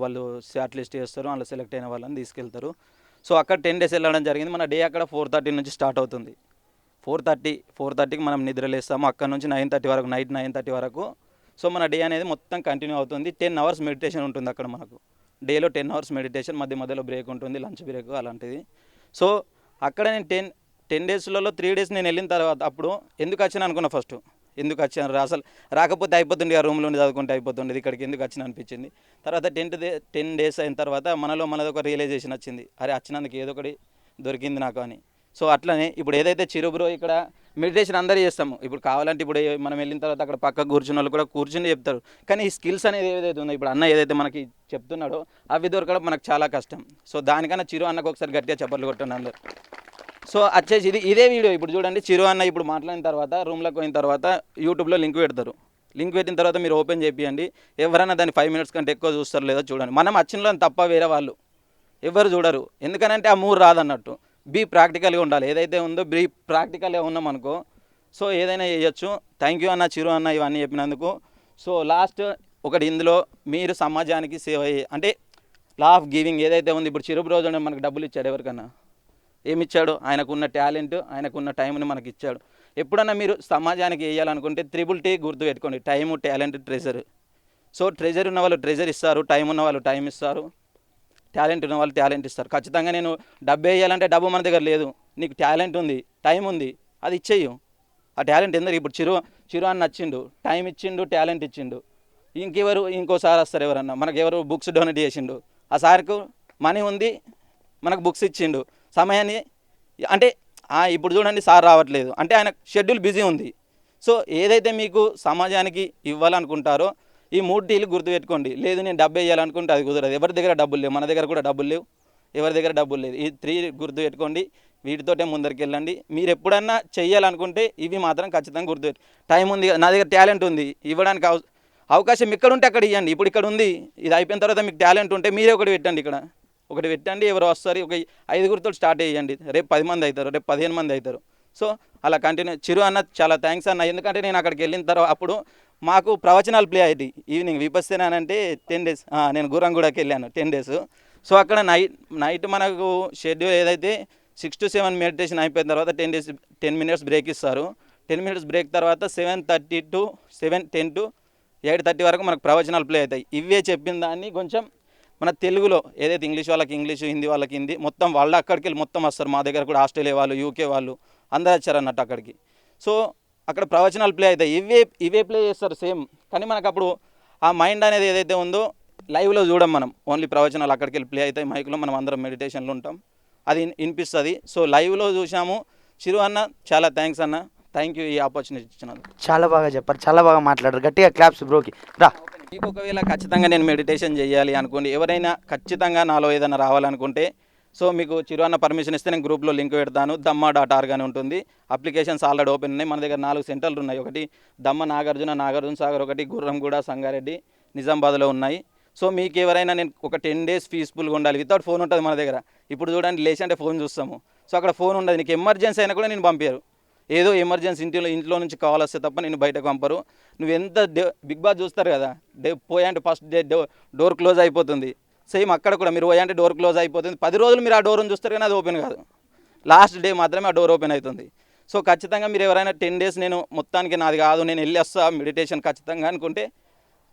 వాళ్ళు షార్ట్ లిస్ట్ చేస్తారు, అందులో సెలెక్ట్ అయిన వాళ్ళని తీసుకెళ్తారు. సో అక్కడ 10 డేస్ వెళ్ళడం జరిగింది. మన డే అక్కడ 4:30 నుంచి స్టార్ట్ అవుతుంది. 4:30కి మనం నిద్రలేస్తాము. అక్కడ నుంచి 9:30 వరకు, నైట్ 9:30 వరకు. సో మన డే అనేది మొత్తం కంటిన్యూ అవుతుంది. 10 అవర్స్ మెడిటేషన్ ఉంటుంది అక్కడ మనకు. డేలో 10 అవర్స్ మెడిటేషన్, మధ్యలో బ్రేక్ ఉంటుంది, లంచ్ బ్రేక్ అలాంటిది. సో అక్కడ నేను 10 డేస్లలో 3 డేస్ నేను వెళ్ళిన తర్వాత అప్పుడు ఎందుకు వచ్చాను అనుకున్నా ఫస్ట్. ఎందుకు వచ్చాను అసలు రాకపోతే అయిపోతుంది, ఆ రూమ్లో చదువుకుంటే అయిపోతుండేది, ఇక్కడికి ఎందుకు వచ్చిన అనిపించింది. తర్వాత 10 డేస్ అయిన తర్వాత మనది ఒక రియలైజేషన్ వచ్చింది, అరే వచ్చినందుకు ఏదో ఒకటి దొరికింది నాకు అని. సో అట్లనే ఇప్పుడు ఏదైతే చిరుబ్రో ఇక్కడ మెడిటేషన్ అందరూ చేస్తాము, ఇప్పుడు కావాలంటే ఇప్పుడు మనం వెళ్ళిన తర్వాత అక్కడ పక్క కూర్చున్న వాళ్ళు కూడా కూర్చుని చెప్తారు. కానీ ఈ స్కిల్స్ అనేది ఏదైతే ఉందో, ఇప్పుడు అన్న ఏదైతే మనకి చెప్తున్నాడో అవి దొరకడం మనకు చాలా కష్టం. సో దానికన్నా చిరు అన్నకు ఒకసారి గట్టిగా చప్పట్లు కొట్టండి అందరు. సో వచ్చేసి ఇదే వీడియో ఇప్పుడు చూడండి. చిరు అన్న ఇప్పుడు మాట్లాడిన తర్వాత రూమ్లోకి పోయిన తర్వాత యూట్యూబ్లో లింక్ పెడతారు. లింక్ పెట్టిన తర్వాత మీరు ఓపెన్ చేయండి. ఎవరైనా దాన్ని 5 మినిట్స్ కంటే ఎక్కువ చూస్తారు లేదో చూడండి. మనం వచ్చినలో తప్ప వేరే వాళ్ళు ఎవరు చూడరు, ఎందుకనంటే ఆ మూడు రాదన్నట్టు. బీ ప్రాక్టికల్గా ఉండాలి, ఏదైతే ఉందో బీ ప్రాక్టికల్గా ఉన్నాం అనుకో సో ఏదైనా చేయొచ్చు. థ్యాంక్ యూ అన్న, చిరు అన్న ఇవన్నీ చెప్పినందుకు. సో లాస్ట్ ఒకటి, ఇందులో మీరు సమాజానికి సేవ అంటే లా ఆఫ్ గివింగ్ ఏదైతే ఉంది. ఇప్పుడు చిరు రోజు మనకు డబ్బులు ఇచ్చాడు, ఎవరికన్నా ఏమిచ్చాడు? ఆయనకున్న టాలెంట్, ఆయనకున్న టైంని మనకి ఇచ్చాడు. ఎప్పుడన్నా మీరు సమాజానికి వేయాలనుకుంటే 3T గుర్తుపెట్టుకోండి: time, talent, treasure. So treasure ఉన్న వాళ్ళు ట్రెజర్ ఇస్తారు, టైం ఉన్న వాళ్ళు టైం ఇస్తారు, టాలెంట్ ఉన్న వాళ్ళు టాలెంట్ ఇస్తారు. ఖచ్చితంగా నేను డబ్బు వేయాలంటే డబ్బు మన దగ్గర లేదు, నీకు టాలెంట్ ఉంది, టైం ఉంది, అది ఇచ్చేయు. ఆ టాలెంట్ ఎందుకు? ఇప్పుడు చిరు అని నచ్చిండు, టైం ఇచ్చిండు, టాలెంట్ ఇచ్చిండు. ఇంకో సార్ వస్తారు ఎవరన్నా, మనకు ఎవరు బుక్స్ డొనేట్ చేసిండు, ఆ సార్కు మనీ ఉంది, మనకు బుక్స్ ఇచ్చిండు, సమయాన్ని అంటే ఇప్పుడు చూడండి సార్ రావట్లేదు అంటే ఆయన షెడ్యూల్ బిజీ ఉంది. సో ఏదైతే మీకు సమాజానికి ఇవ్వాలనుకుంటారో ఈ 3Tలు గుర్తుపెట్టుకోండి. లేదు నేను డబ్బు వేయాలనుకుంటే అది కుదరదు. ఎవరి దగ్గర డబ్బులు లేవు, మన దగ్గర కూడా డబ్బులు లేవు, ఎవరి దగ్గర డబ్బులు లేదు. ఈ 3 గుర్తుపెట్టుకోండి, వీటితోటే ముందరికి వెళ్ళండి. మీరు ఎప్పుడన్నా చెయ్యాలనుకుంటే ఇవి మాత్రం ఖచ్చితంగా గుర్తుపెట్టు. టైం ఉంది, నా దగ్గర టాలెంట్ ఉంది, ఇవ్వడానికి అవకాశం ఇక్కడ ఉంటే అక్కడ ఇవ్వండి. ఇప్పుడు ఇక్కడ ఉంది, ఇది అయిపోయిన తర్వాత మీకు టాలెంట్ ఉంటే మీరే ఒకటి పెట్టండి, ఇక్కడ ఒకటి పెట్టండి. ఎవరు వస్తారు, ఒక 5గురితో స్టార్ట్ చేయండి, రేపు 10 మంది అవుతారు, రేపు 15 మంది అవుతారు. సో అలా కంటిన్యూ. చిరు అన్న చాలా థ్యాంక్స్ అన్న, ఎందుకంటే నేను అక్కడికి వెళ్ళిన తర్వాత అప్పుడు మాకు ప్రవచనాలు ప్లే అయ్యి ఈవినింగ్ విపස්සనానంటే 10 డేస్ నేను గురంగూడకి వెళ్ళాను 10 డేస్. సో అక్కడ నైట్ మనకు షెడ్యూల్ ఏదైతే 6 to 7 మెడిటేషన్ అయిపోయిన తర్వాత 10 మినిట్స్ బ్రేక్ ఇస్తారు. 10 మినిట్స్ బ్రేక్ తర్వాత 7:10 to 8:30 వరకు మనకు ప్రవచనాలు ప్లే అవుతాయి. ఇవే చెప్పిన దాన్ని కొంచెం మన తెలుగులో ఏదైతే ఇంగ్లీష్ వాళ్ళకి ఇంగ్లీషు, హిందీ వాళ్ళకి హిందీ, మొత్తం వాళ్ళు అక్కడికి వెళ్ళి మొత్తం వస్తారు. మా దగ్గర కూడా ఆస్ట్రేలియా వాళ్ళు, యూకే వాళ్ళు అందరూ వచ్చారు అన్నట్టు అక్కడికి. సో అక్కడ ప్రవచనాలు ప్లే అవుతాయి, ఇవే ప్లే చేస్తారు సేమ్. కానీ మనకు అప్పుడు ఆ మైండ్ అనేది ఏదైతే ఉందో లైవ్లో చూడం మనం, ఓన్లీ ప్రవచనాలు అక్కడికి వెళ్ళి ప్లే అవుతాయి మైక్లో, మనం అందరం మెడిటేషన్లో ఉంటాం, అది వినిపిస్తుంది. సో లైవ్లో చూసాము. చిరు అన్న చాలా థ్యాంక్స్ అన్న, థ్యాంక్ యూ ఈ ఆపర్చునిటీ ఇచ్చినందుకు. చాలా బాగా చెప్పారు, చాలా బాగా మాట్లాడారు. గట్టిగా క్లాప్స్ బ్రోకి రా. మీకు ఒకవేళ ఖచ్చితంగా నేను మెడిటేషన్ చేయాలి అనుకోండి, ఎవరైనా ఖచ్చితంగా నాలో ఏదైనా రావాలనుకుంటే సో మీకు చిరు అన్న పర్మిషన్ ఇస్తే నేను గ్రూప్లో లింక్ పెడతాను. dhamma.org అని ఉంటుంది. అప్లికేషన్స్ ఆల్రెడీ ఓపెన్ ఉన్నాయి. మన దగ్గర 4 సెంటర్లు ఉన్నాయి. ఒకటి దమ్మ నాగార్జున సాగర్, ఒకటి గుర్రంగూడ, సంగారెడ్డి, నిజామాబాద్లో ఉన్నాయి. సో మీకు ఎవరైనా నేను ఒక 10 డేస్ పీస్ఫుల్గా ఉండాలి, వితౌట్ ఫోన్ ఉంటుంది మన దగ్గర. ఇప్పుడు చూడండి లేచి అంటే ఫోన్ చూస్తాము, సో అక్కడ ఫోన్ ఉండదు. నీకు ఎమర్జెన్సీ అయినా కూడా నేను పంపారు, ఏదో ఎమర్జెన్సీ ఇంట్లో నుంచి కాల్ వస్తే తప్ప నేను బయటకు పంపరు. నువ్వు ఎంత బిగ్ బాస్ చూస్తారు కదా, పోయాంటే ఫస్ట్ డే డోర్ క్లోజ్ అయిపోతుంది. సేమ్ అక్కడ కూడా మీరు పోయాంటే డోర్ క్లోజ్ అయిపోతుంది. 10 రోజులు మీరు ఆ డోర్ని చూస్తారు కానీ అది ఓపెన్ కాదు, లాస్ట్ డే మాత్రమే ఆ డోర్ ఓపెన్ అవుతుంది. సో ఖచ్చితంగా మీరు ఎవరైనా 10 డేస్ నేను మొత్తానికి నాది కాదు, నేను వెళ్ళి వస్తా మెడిటేషన్ ఖచ్చితంగా అనుకుంటే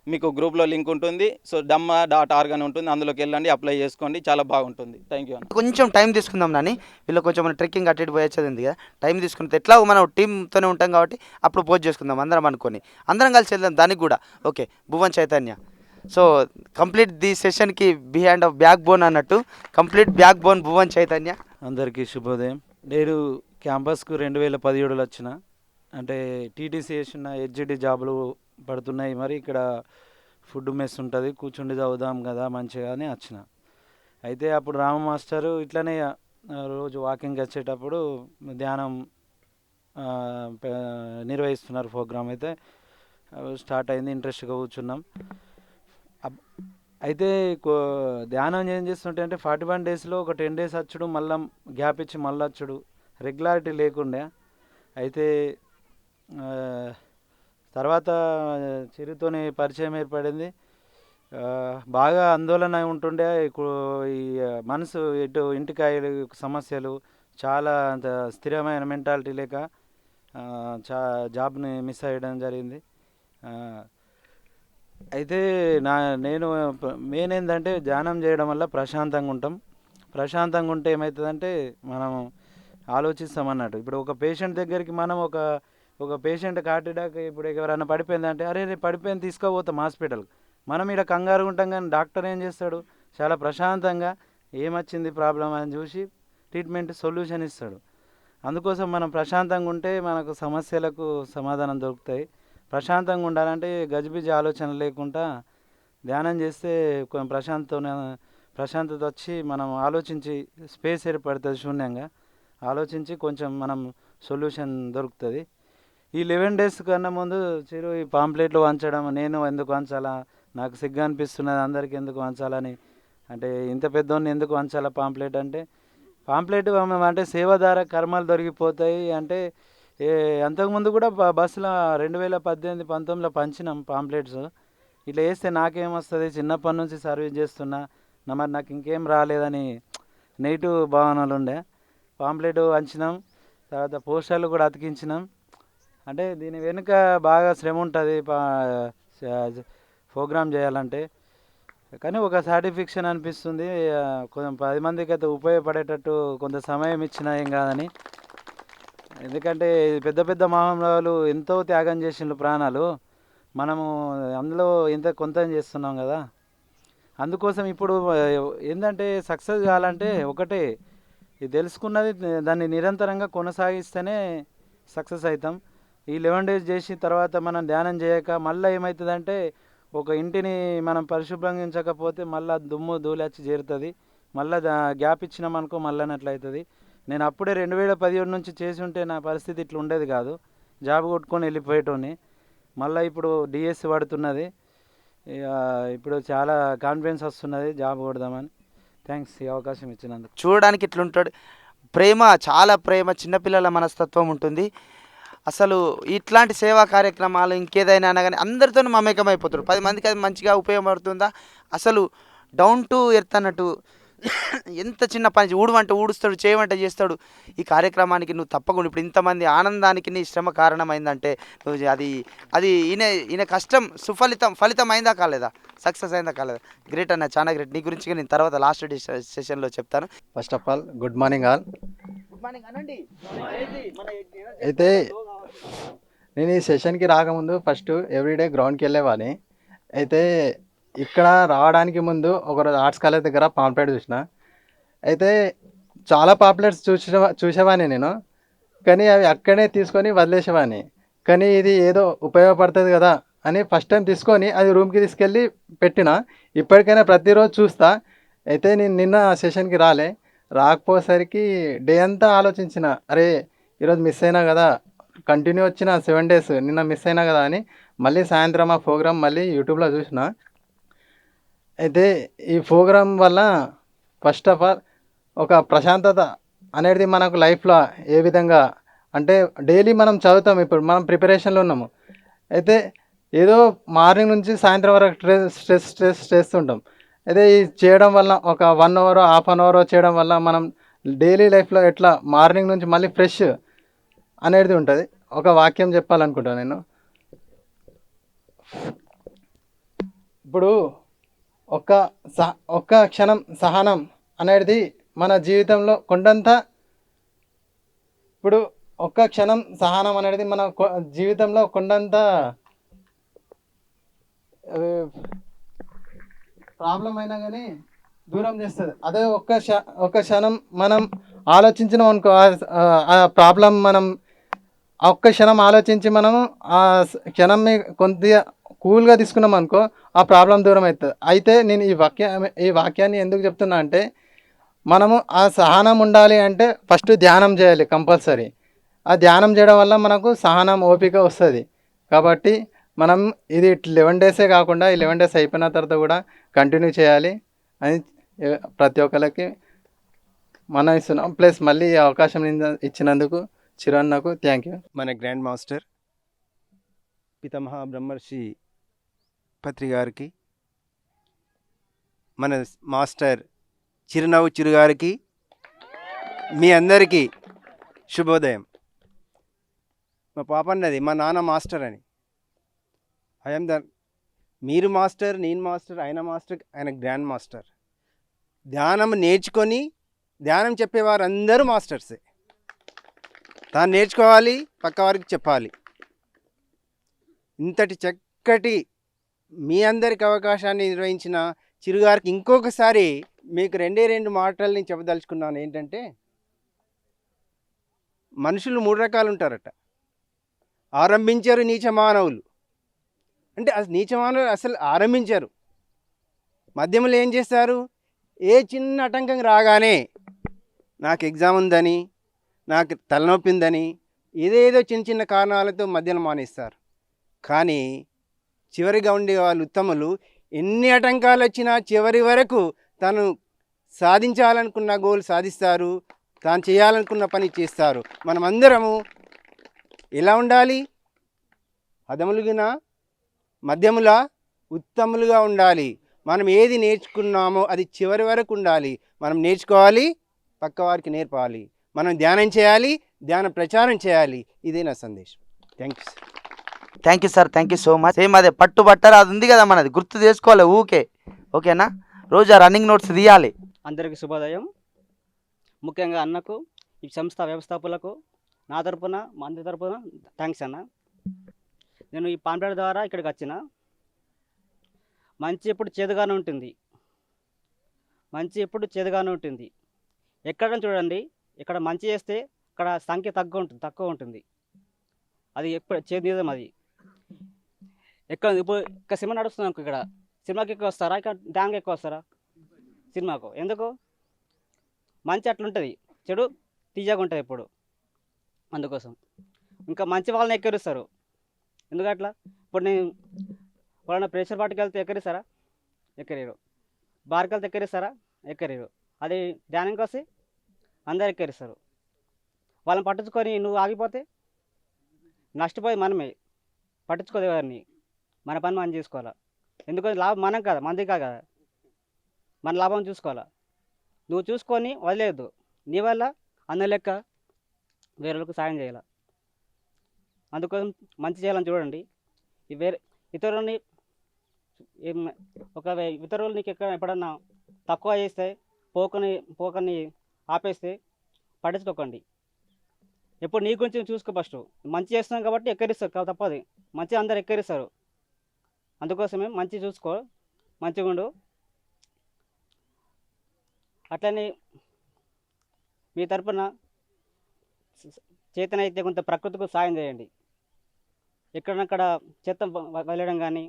మీకు గ్రూప్లో లింక్ ఉంటుంది. సో dhamma.org అని ఉంటుంది, అందులోకి వెళ్ళండి, అప్లై చేసుకోండి, చాలా బాగుంటుంది. థ్యాంక్ యూ అన్న. కొంచెం టైం తీసుకుందాం నాని, వీళ్ళు కొంచెం మన ట్రెక్కింగ్ అటు ఇటు పోయొచ్చేది ఉంది కదా, టైం తీసుకుంటే ఎట్లా మనం టీంతోనే ఉంటాం కాబట్టి అప్పుడు పోస్ట్ చేసుకుందాం అందరం అనుకొని, అందరం కలిసి వెళ్దాం దానికి కూడా. Okay Bhuvan Chaitanya. So complete the సెషన్కి బిహైండ్ ఆఫ్ బ్యాక్ బోన్ అన్నట్టు, complete backbone Bhuvan Chaitanya. అందరికీ శుభోదయం. నేను క్యాంపస్కు 2017లో వచ్చిన, అంటే టీటీసీ చేసిన హెచ్జిటి జాబులు పడుతున్నాయి, మరి ఇక్కడ ఫుడ్ మెస్ ఉంటుంది, కూర్చుండి చదువుదాం కదా మంచిగా అని వచ్చిన. అయితే అప్పుడు రామ మాస్టరు ఇట్లనే రోజు వాకింగ్కి వచ్చేటప్పుడు ధ్యానం నిర్వహిస్తున్నారు ప్రోగ్రామ్. అయితే స్టార్ట్ అయింది, ఇంట్రెస్ట్గా కూర్చున్నాం. అయితే ధ్యానం ఏం చేస్తుంటే అంటే 41 డేస్లో ఒక 10 డేస్ వచ్చుడు, మళ్ళీ గ్యాప్ ఇచ్చి మళ్ళీ వచ్చుడు, రెగ్యులారిటీ లేకుండే. అయితే ఆ, తర్వాత చిరుతోని పరిచయం ఏర్పడింది. బాగా ఆందోళన ఉంటుండే. ఇప్పుడు ఈ మనసు ఇటు ఇంటికాయలు సమస్యలు చాలా అంత స్థిరమైన మెంటాలిటీ లేక ఆ, జాబ్ని మిస్ అయ్యడం జరిగింది. ఆ, అయితే నేను మెయిన్ ఏంటంటే ధ్యానం చేయడం వల్ల ప్రశాంతంగా ఉంటాం. ప్రశాంతంగా ఉంటే ఏమవుతుందంటే మనం ఆలోచిస్తాం అన్నట్టు. ఇప్పుడు ఒక పేషెంట్ దగ్గరికి మనం ఒక పేషెంట్ కాటిడాక ఇప్పుడు ఎవరైనా పడిపోయిందంటే అరే రే పడిపోయింది తీసుకుపోతాం హాస్పిటల్కి. మనం ఇక్కడ కంగారుగా ఉంటాం, కానీ డాక్టర్ ఏం చేస్తాడు, చాలా ప్రశాంతంగా ఏమొచ్చింది ప్రాబ్లం అని చూసి ట్రీట్మెంట్ సొల్యూషన్ ఇస్తాడు. అందుకోసం మనం ప్రశాంతంగా ఉంటే మనకు సమస్యలకు సమాధానం దొరుకుతాయి. ప్రశాంతంగా ఉండాలంటే గజిబిజి ఆలోచన లేకుండా ధ్యానం చేస్తే కొంచెం ప్రశాంతత వచ్చి మనం ఆలోచించి స్పేస్ ఏర్పడుతుంది శూన్యంగా. ఆలోచించి కొంచెం మనం సొల్యూషన్ దొరుకుతుంది. ఈ 11 days కన్నా ముందు చిరు ఈ పాంప్లెట్లు వంచడం, నేను ఎందుకు వంచాలా, నాకు సిగ్గు అనిపిస్తున్నది అందరికీ ఎందుకు వంచాలని, అంటే ఇంత పెద్దోడిని ఎందుకు వంచాలా పాంప్లెట్ అంటే, పాంప్లెట్ అంటే సేవాధార కర్మలు దొరికిపోతాయి అంటే. అంతకుముందు కూడా బస్సులో 2018, 19లో పంచినాం పాంప్లెట్స్. ఇట్లా వేస్తే నాకేమొస్తుంది, చిన్నప్పటి నుంచి సర్వీస్ చేస్తున్నా మరి నాకు ఇంకేం రాలేదని నెగిటివ్ భావనలు ఉండే. పాంప్లెట్ వంచినాం, తర్వాత పోస్టర్లు కూడా అతికించినాం. అంటే దీని వెనుక బాగా శ్రమ ఉంటుంది ప్రోగ్రామ్ చేయాలంటే. కానీ ఒక సాటిస్ఫాక్షన్ అనిపిస్తుంది. కొంచెం 10 మందికి అయితే ఉపయోగపడేటట్టు కొంత సమయం ఇచ్చినా ఏం కాదని. ఎందుకంటే పెద్ద పెద్ద మహానుభావులు ఎంతో త్యాగం చేసిండ్రు ప్రాణాలు, మనము అందులో కొంత చేస్తున్నాం కదా. అందుకోసం ఇప్పుడు ఏంటంటే సక్సెస్ కావాలంటే ఒకటే, ఇది తెలుసుకున్నది దాన్ని నిరంతరంగా కొనసాగిస్తేనే సక్సెస్ అవుతాం. ఈ 11 days చేసిన తర్వాత మనం ధ్యానం చేయక మళ్ళీ ఏమవుతుందంటే, ఒక ఇంటిని మనం పరిశుభ్రంగా ఉంచకపోతే మళ్ళీ దుమ్ము ధూళి వచ్చి చేరుతుంది. మళ్ళీ గ్యాప్ ఇచ్చినామనుకో మళ్ళీ అట్లవుతుంది. నేను అప్పుడే 2017 నుంచి చేసి ఉంటే నా పరిస్థితి ఇట్లా ఉండేది కాదు, జాబ్ కొట్టుకొని వెళ్ళిపోయేటోని. మళ్ళీ ఇప్పుడు డిఎస్సి పడుతున్నది, ఇప్పుడు చాలా కాన్ఫిడెన్స్ వస్తున్నది జాబ్ కొడదామని. థ్యాంక్స్ ఈ అవకాశం ఇచ్చినందుకు. చూడడానికి ఇట్లుంటాడు, ప్రేమ, చాలా ప్రేమ, చిన్నపిల్లల మనస్తత్వం ఉంటుంది. అసలు ఇట్లాంటి సేవా కార్యక్రమాలు ఇంకేదైనా కానీ అందరితో మమేకం అయిపోతాడు. 10 మందికి అది మంచిగా ఉపయోగపడుతుందా, అసలు డౌన్ టు ఎర్త్ అన్నట్టు. ఎంత చిన్న పని ఊడమంటే ఊడుస్తాడు, చేయమంటే చేస్తాడు. ఈ కార్యక్రమానికి నువ్వు తప్పకుండా ఇప్పుడు ఇంతమంది ఆనందానికి నీ శ్రమ కారణమైందంటే నువ్వు అది ఈయన కష్టం ఫలితం అయిందా కాలేదా, సక్సెస్ అయిందా కాలేదా, గ్రేట్ అన్న, చాలా గ్రేట్. నీ గురించి నేను తర్వాత లాస్ట్ సెషన్లో చెప్తాను. First of all good morning all. అయితే నేను ఈ సెషన్కి రాకముందు ఫస్ట్ ఎవ్రీడే గ్రౌండ్కి వెళ్ళేవాడిని. అయితే ఇక్కడ రావడానికి ముందు ఒకరోజు ఆర్ట్స్ కాలేజ్ దగ్గర పాంప్లెట్ చూసిన. అయితే చాలా పాంప్లెట్స్ చూసేవాడిని నేను, కానీ అవి అక్కడే తీసుకొని వదిలేసేవాడిని. కానీ ఇది ఏదో ఉపయోగపడుతుంది కదా అని ఫస్ట్ టైం తీసుకొని అది రూమ్కి తీసుకెళ్ళి పెట్టిన. ఇప్పటికైనా ప్రతిరోజు చూస్తా. అయితే నేను నిన్న సెషన్కి రాకపోయేసరికి డే అంతా ఆలోచించిన, అరే ఈరోజు మిస్ అయినా కదా, కంటిన్యూ వచ్చిన 7 days నిన్న మిస్ అయినా కదా అని మళ్ళీ సాయంత్రం ఆ ప్రోగ్రామ్ మళ్ళీ యూట్యూబ్లో చూసిన. అయితే ఈ ప్రోగ్రామ్ వల్ల ఫస్ట్ ఆఫ్ ఆల్ ఒక ప్రశాంతత అనేది మనకు లైఫ్లో ఏ విధంగా అంటే డైలీ మనం చదువుతాం, ఇప్పుడు మనం ప్రిపరేషన్లో ఉన్నాము. అయితే ఏదో మార్నింగ్ నుంచి సాయంత్రం వరకు స్ట్రెస్ ఉంటాం. అయితే ఈ చేయడం వల్ల ఒక 1 hour హాఫ్ అన్ అవర్ చేయడం వల్ల మనం డైలీ లైఫ్లో ఎట్లా మార్నింగ్ నుంచి మళ్ళీ ఫ్రెష్ అనేది ఉంటుంది. ఒక వాక్యం చెప్పాలనుకుంటాను నేను. ఇప్పుడు ఒక్క క్షణం సహనం అనేది మన జీవితంలో కొండంత, ఇప్పుడు ఒక్క క్షణం సహనం అనేది మన జీవితంలో కొండంత ప్రాబ్లం అయినా కానీ దూరం చేస్తుంది. అదే ఒక్క క్షణం మనం ఆలోచించినాం అనుకో, ఆ ప్రాబ్లం మనం ఆ ఒక్క క్షణం ఆలోచించి మనము ఆ క్షణంని కొద్దిగా కూల్గా తీసుకున్నాం అనుకో, ఆ ప్రాబ్లం దూరం అవుతుంది. అయితే నేను ఈ వాక్యాన్ని ఎందుకు చెప్తున్నా అంటే, మనము ఆ సహనం ఉండాలి అంటే ఫస్ట్ ధ్యానం చేయాలి కంపల్సరీ. ఆ ధ్యానం చేయడం వల్ల మనకు సహనం, ఓపిక వస్తుంది. కాబట్టి మనం ఇది 11 days కాకుండా 11 days అయిపోయిన తర్వాత కూడా కంటిన్యూ చేయాలి అని ప్రతి ఒక్కరికి మనం ఇస్తున్నాం. ప్లస్ మళ్ళీ ఈ అవకాశం ఇచ్చినందుకు చిరు అన్నకు థ్యాంక్ యూ. మన గ్రాండ్ మాస్టర్ పితామహ బ్రహ్మర్షి పత్రి గారికి, మన మాస్టర్ చిరునవ్వు చిరు గారికి, మీ అందరికీ శుభోదయం. మా పాప అన్నది మా నాన్న మాస్టర్ అని. ఐఎమ్ మీరు మాస్టర్, నేను మాస్టర్, ఆయన మాస్టర్, ఆయన గ్రాండ్ మాస్టర్. ధ్యానం నేర్చుకొని ధ్యానం చెప్పేవారు అందరూ మాస్టర్సే. తాను నేర్చుకోవాలి, పక్క వారికి చెప్పాలి. ఇంతటి చక్కటి మీ అందరికి అవకాశాన్ని నిర్వహించిన చిరుగారికి ఇంకొకసారి మీకు రెండు మాటల్ని చెప్పదలుచుకున్నాను. ఏంటంటే, మనుషులు 3 రకాలు ఉంటారట. ఆరంభించారు నీచ మానవులు, అంటే నీచ మానవులు అసలు ఆరంభించారు. మధ్యములో ఏం చేస్తారు? ఏ చిన్న ఆటంకం రాగానే నాకు ఎగ్జామ్ ఉందని, నాకు తలనొప్పి ఉందని, ఏదేదో చిన్న చిన్న కారణాలతో మధ్యలో మానేస్తారు. కానీ చివరిగా ఉండే వాళ్ళు ఉత్తములు ఎన్ని ఆటంకాలు వచ్చినా చివరి వరకు తను సాధించాలనుకున్న గోల్ సాధిస్తారు, తాను చేయాలనుకున్న పని చేస్తారు. మనమందరము ఎలా ఉండాలి? అధములుగిన మధ్యముల ఉత్తములుగా ఉండాలి. మనం ఏది నేర్చుకున్నామో అది చివరి వరకు ఉండాలి. మనం నేర్చుకోవాలి, పక్క వారికి నేర్పాలి. మనం ధ్యానం చేయాలి, ధ్యాన ప్రచారం చేయాలి. ఇదే నా సందేశం. Thank you. Thank you sir, thank you so much. Same అదే పట్టుబట్టారు, అది ఉంది కదా మనది, గుర్తు చేసుకోవాలి ఊకే. ఓకేనా? రోజు ఆ రన్నింగ్ నోట్స్ తీయాలి. అందరికీ శుభోదయం. ముఖ్యంగా అన్నకు, ఈ సంస్థ వ్యవస్థాపకులకు నా తరపున, మా అందరి తరపున థ్యాంక్స్ అన్న. నేను ఈ పాంప్లెట్ ద్వారా ఇక్కడికి వచ్చిన. మంచి ఎప్పుడు చేదుగానే ఉంటుంది, మంచి ఎప్పుడు చేదుగానే ఉంటుంది. ఎక్కడ చూడండి, ఇక్కడ మంచి చేస్తే ఇక్కడ సంఖ్య తక్కువ ఉంటుంది. అది ఎప్పుడు చేదు నిజం. అది ఎక్కడ ఇప్పుడు ఇక్కడ సినిమా నడుస్తుంది అనుకో, ఇక్కడ సినిమాకి ఎక్కువ వస్తారా, ఇక్కడ డ్యామ్కి ఎక్కువ వస్తారా? సినిమాకు. ఎందుకు? మంచి అట్లుంటుంది, చెడు తీయగా ఉంటుంది ఎప్పుడు. అందుకోసం ఇంకా మంచి వాళ్ళని ఎక్కరిస్తారు. ఎందుకు అట్లా? ఇప్పుడు నేను వాళ్ళని ప్రెషర్ పార్టీకి వెళ్తే ఎక్కరిస్తారా? ఎక్కలేరు. బార్కి వెళ్తే ఎక్కరిస్తారా? ఎక్కలేరు. అది ధ్యానంకి వస్తే అందరు ఎక్కరిస్తారు. వాళ్ళని పట్టించుకొని నువ్వు ఆగిపోతే నష్టపోయి మనమే. పట్టించుకోదు ఎవరిని, మన పని మనం చేసుకోవాలా. ఎందుకంటే లాభం మనం కదా, మంది కదా, మన లాభం చూసుకోవాలా. నువ్వు చూసుకొని వదిలేదు. నీ వల్ల అన్న లెక్క వేరేలకు సాయం చేయాలి. అందుకోసం మంచి చేయాలని చూడండి. వేరే ఇతరులని ఇతరులు నీకు ఎప్పుడన్నా తక్కువ చేస్తే పోకని ఆపేస్తే పట్టించుకోకండి. ఎప్పుడు నీ గురించి చూసుకో. ఫస్ట్ మంచి చేస్తున్నాం కాబట్టి ఎక్కరిస్తారు, తప్పది. మంచి అందరు ఎక్కరిస్తారు. అందుకోసమే మంచి చూసుకో, మంచిగా ఉండు. అట్లనే మీ తరపున చేతనైతే కొంత ప్రకృతికి సాయం చేయండి. ఎక్కడక్కడ చెత్త వదిలేయడం కానీ,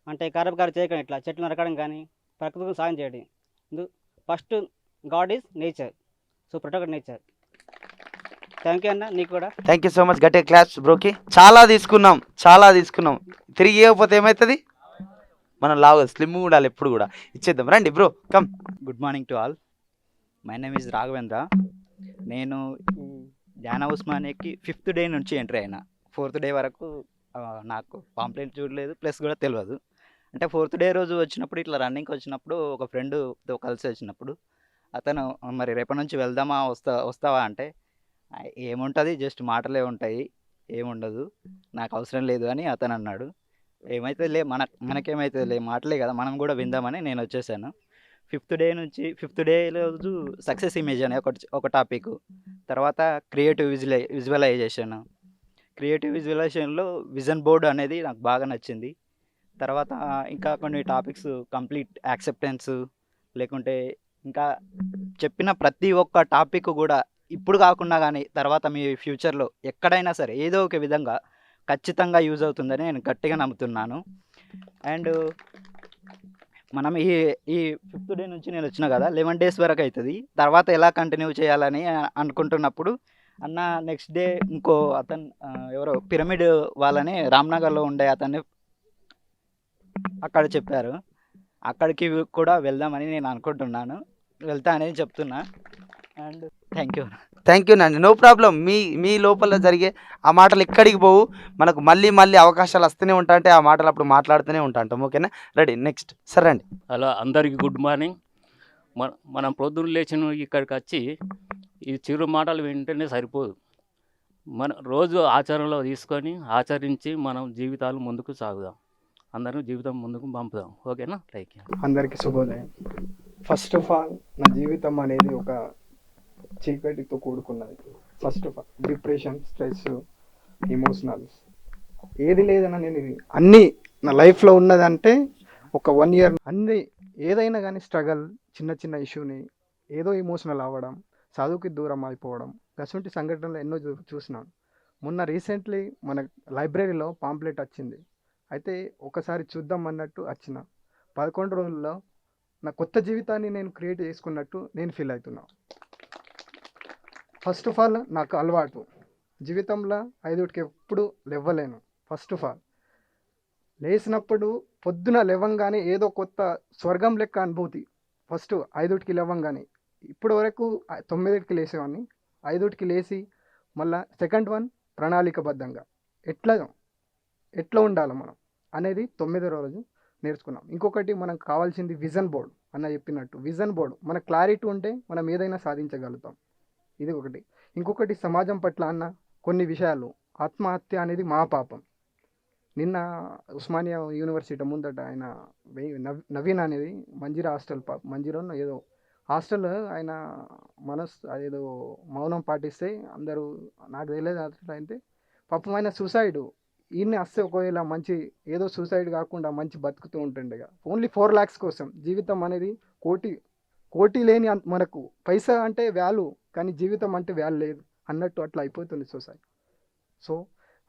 అంటే కారపకారు చేయకండి. ఇట్లా చెట్లు నరకడం కానీ ప్రకృతికి సాయం చేయండి. First God is nature, so protect nature. Thank you అన్న, నీకు కూడా థ్యాంక్ యూ సో మచ్. గట్టిగా క్లాస్ బ్రోకి. చాలా తీసుకున్నాం. తిరిగి ఇవ్వకపోతే ఏమవుతుంది? మనం లావు స్లిమ్ ఉండాలి ఎప్పుడు కూడా. ఇచ్చేద్దాం. రండి bro, come. Good morning to all. My name is Raghavendra. నేను ధ్యాన ఉస్మానియాకి 5th డే నుంచి ఎంట్రీ అయినా. 4th డే వరకు నాకు పాంప్లెట్ చూడలేదు, ప్లస్ కూడా తెలియదు. అంటే 4th డే రోజు వచ్చినప్పుడు, ఇట్లా రన్నింగ్కి వచ్చినప్పుడు ఒక ఫ్రెండ్తో కలిసి వచ్చినప్పుడు అతను, మరి రేపటి నుంచి వెళ్దామా, వస్తావా అంటే, ఏముంటుంది, జస్ట్ మాటలే ఉంటాయి, ఏముండదు, నాకు అవసరం లేదు అని అతను అన్నాడు. ఏమైతే మనకేమైతే మాటలే కదా, మనం కూడా విందామని నేను వచ్చేసాను. 5th డే రోజు సక్సెస్ ఇమేజ్ అనే ఒక టాపిక్, తర్వాత క్రియేటివ్ విజువలైజేషన్లో విజన్ బోర్డ్ అనేది నాకు బాగా నచ్చింది. తర్వాత ఇంకా కొన్ని టాపిక్స్, కంప్లీట్ యాక్సెప్టెన్స్, లేకుంటే ఇంకా చెప్పిన ప్రతి ఒక్క టాపిక్ కూడా ఇప్పుడు కాకుండా కానీ తర్వాత మీ ఫ్యూచర్లో ఎక్కడైనా సరే ఏదో ఒక విధంగా ఖచ్చితంగా యూజ్ అవుతుందని నేను గట్టిగా నమ్ముతున్నాను. అండ్ మనం ఈ 5th డే నుంచి నేను వచ్చిన కదా, 11 days వరకు అవుతుంది. తర్వాత ఎలా కంటిన్యూ చేయాలని అనుకుంటున్నప్పుడు అన్న నెక్స్ట్ డే ఇంకో అతను ఎవరో పిరమిడ్ వాళ్ళని రామ్నగర్లో ఉండే అతన్ని అక్కడ చెప్పారు. అక్కడికి కూడా వెళ్దామని నేను అనుకుంటున్నాను. వెళ్తా అనేది చెప్తున్నా. And thank you. Thank you నండి, నో ప్రాబ్లం. మీ లోపల జరిగే ఆ మాటలు ఎక్కడికి పోవు, మనకు మళ్ళీ మళ్ళీ అవకాశాలు వస్తూనే ఉంటా అంటే ఆ మాటలు అప్పుడు మాట్లాడుతూనే ఉంటాం. ఓకేనా, రెడీ, నెక్స్ట్ సరే అండి. హలో అందరికీ గుడ్ మార్నింగ్. మనం పొద్దున్న లేచిన ఇక్కడికి వచ్చి ఈ చిరు మాటలు వింటేనే సరిపోదు. మన రోజు ఆచరణలో తీసుకొని ఆచరించి మనం జీవితాలు ముందుకు సాగుదాం. అందరం జీవితం ముందుకు పంపుదాం. ఓకేనా, థ్యాంక్ యూ. అందరికీ శుభోదయం. ఫస్ట్ ఆఫ్ ఆల్ నా జీవితం అనేది ఒక చీకటితో కూడుకున్నది. First of all depression, stress, emotionals ఏది లేదన్నా నేను అన్నీ నా లైఫ్లో ఉన్నదంటే ఒక 1 year అన్నీ ఏదైనా కానీ స్ట్రగల్, చిన్న చిన్న ఇష్యూని ఏదో ఎమోషనల్ అవ్వడం, చదువుకి దూరం అయిపోవడం, అటువంటి సంఘటనలు ఎన్నో చూసినాను. మొన్న రీసెంట్లీ మన లైబ్రరీలో పాంప్లెట్ వచ్చింది. అయితే ఒకసారి చూద్దాం అన్నట్టు వచ్చిన 11 రోజుల్లో నా కొత్త జీవితాన్ని నేను క్రియేట్ చేసుకున్నట్టు నేను ఫీల్ అవుతున్నా. ఫస్ట్ ఆఫ్ ఆల్ నాకు అలవాటు జీవితంలో 5కి ఎప్పుడు లేవలేను. ఫస్ట్ ఆఫ్ ఆల్ లేచినప్పుడు పొద్దున లేవంగానే ఏదో కొత్త స్వర్గం లెక్క అనుభూతి. ఫస్ట్ 5కి లేవంగానే, ఇప్పటి వరకు 9కి లేచేవాడిని. 5కి లేచి మళ్ళీ సెకండ్ వన్ ప్రణాళికబద్ధంగా ఎట్లా ఉండాలి మనం అనేది 9వ రోజు నేర్చుకున్నాం. ఇంకొకటి మనకు కావాల్సింది విజన్ బోర్డ్ అన్న చెప్పినట్టు. విజన్ బోర్డు మన క్లారిటీ ఉంటే మనం ఏదైనా సాధించగలుగుతాం. ఇది ఒకటి. ఇంకొకటి సమాజం పట్ల అన్న కొన్ని విషయాలు. ఆత్మహత్య అనేది మహాపాపం. నిన్న ఉస్మానియా యూనివర్సిటీ ముందట ఆయన నవీన్ అనేది మంజీరా హాస్టల్ మంజీరాలో ఏదో హాస్టల్ ఆయన అదేదో మౌనం పాటిస్తే అందరూ నాకు తెలియదు అట్లా అయితే పాపం ఆయన సూసైడ్. ఈయన్ని వస్తే ఒకవేళ మంచి ఏదో సూసైడ్ కాకుండా మంచి బతుకుతూ ఉంటుండేగా. ఓన్లీ 4 lakhs కోసం జీవితం అనేది కోటి లేని మనకు పైసా అంటే వాల్యూ, కానీ జీవితం అంటే వాల్యూ లేదు అన్నట్టు అట్లా అయిపోతుంది సొసైటీ. సో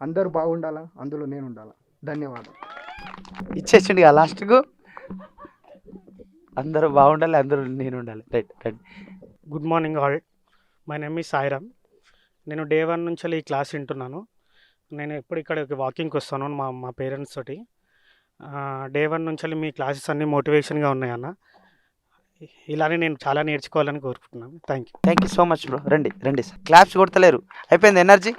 అందరూ బాగుండాలా, అందులో నేను ఉండాలా. ధన్యవాదాలు. ఇచ్చేసిండు ఇక లాస్ట్కు, అందరూ బాగుండాలి, అందరూ నేను ఉండాలి. Right right. Good morning all. My name ఈ సాయిరామ్. నేను డే 1 నుంచి ఈ క్లాస్ వింటున్నాను. నేను ఎప్పుడు ఇక్కడ వాకింగ్కి వస్తాను మా పేరెంట్స్ తోటి. డే 1 నుంచి మీ క్లాసెస్ అన్నీ మోటివేషన్గా ఉన్నాయన్న. ఇలానే నేను చాలా నేర్చుకోవాలని కోరుకుంటున్నాను. Thank you so much bro. రండి సార్. క్లాప్స్ కొడతలేరు, అయిపోయింది ఎనర్జీ.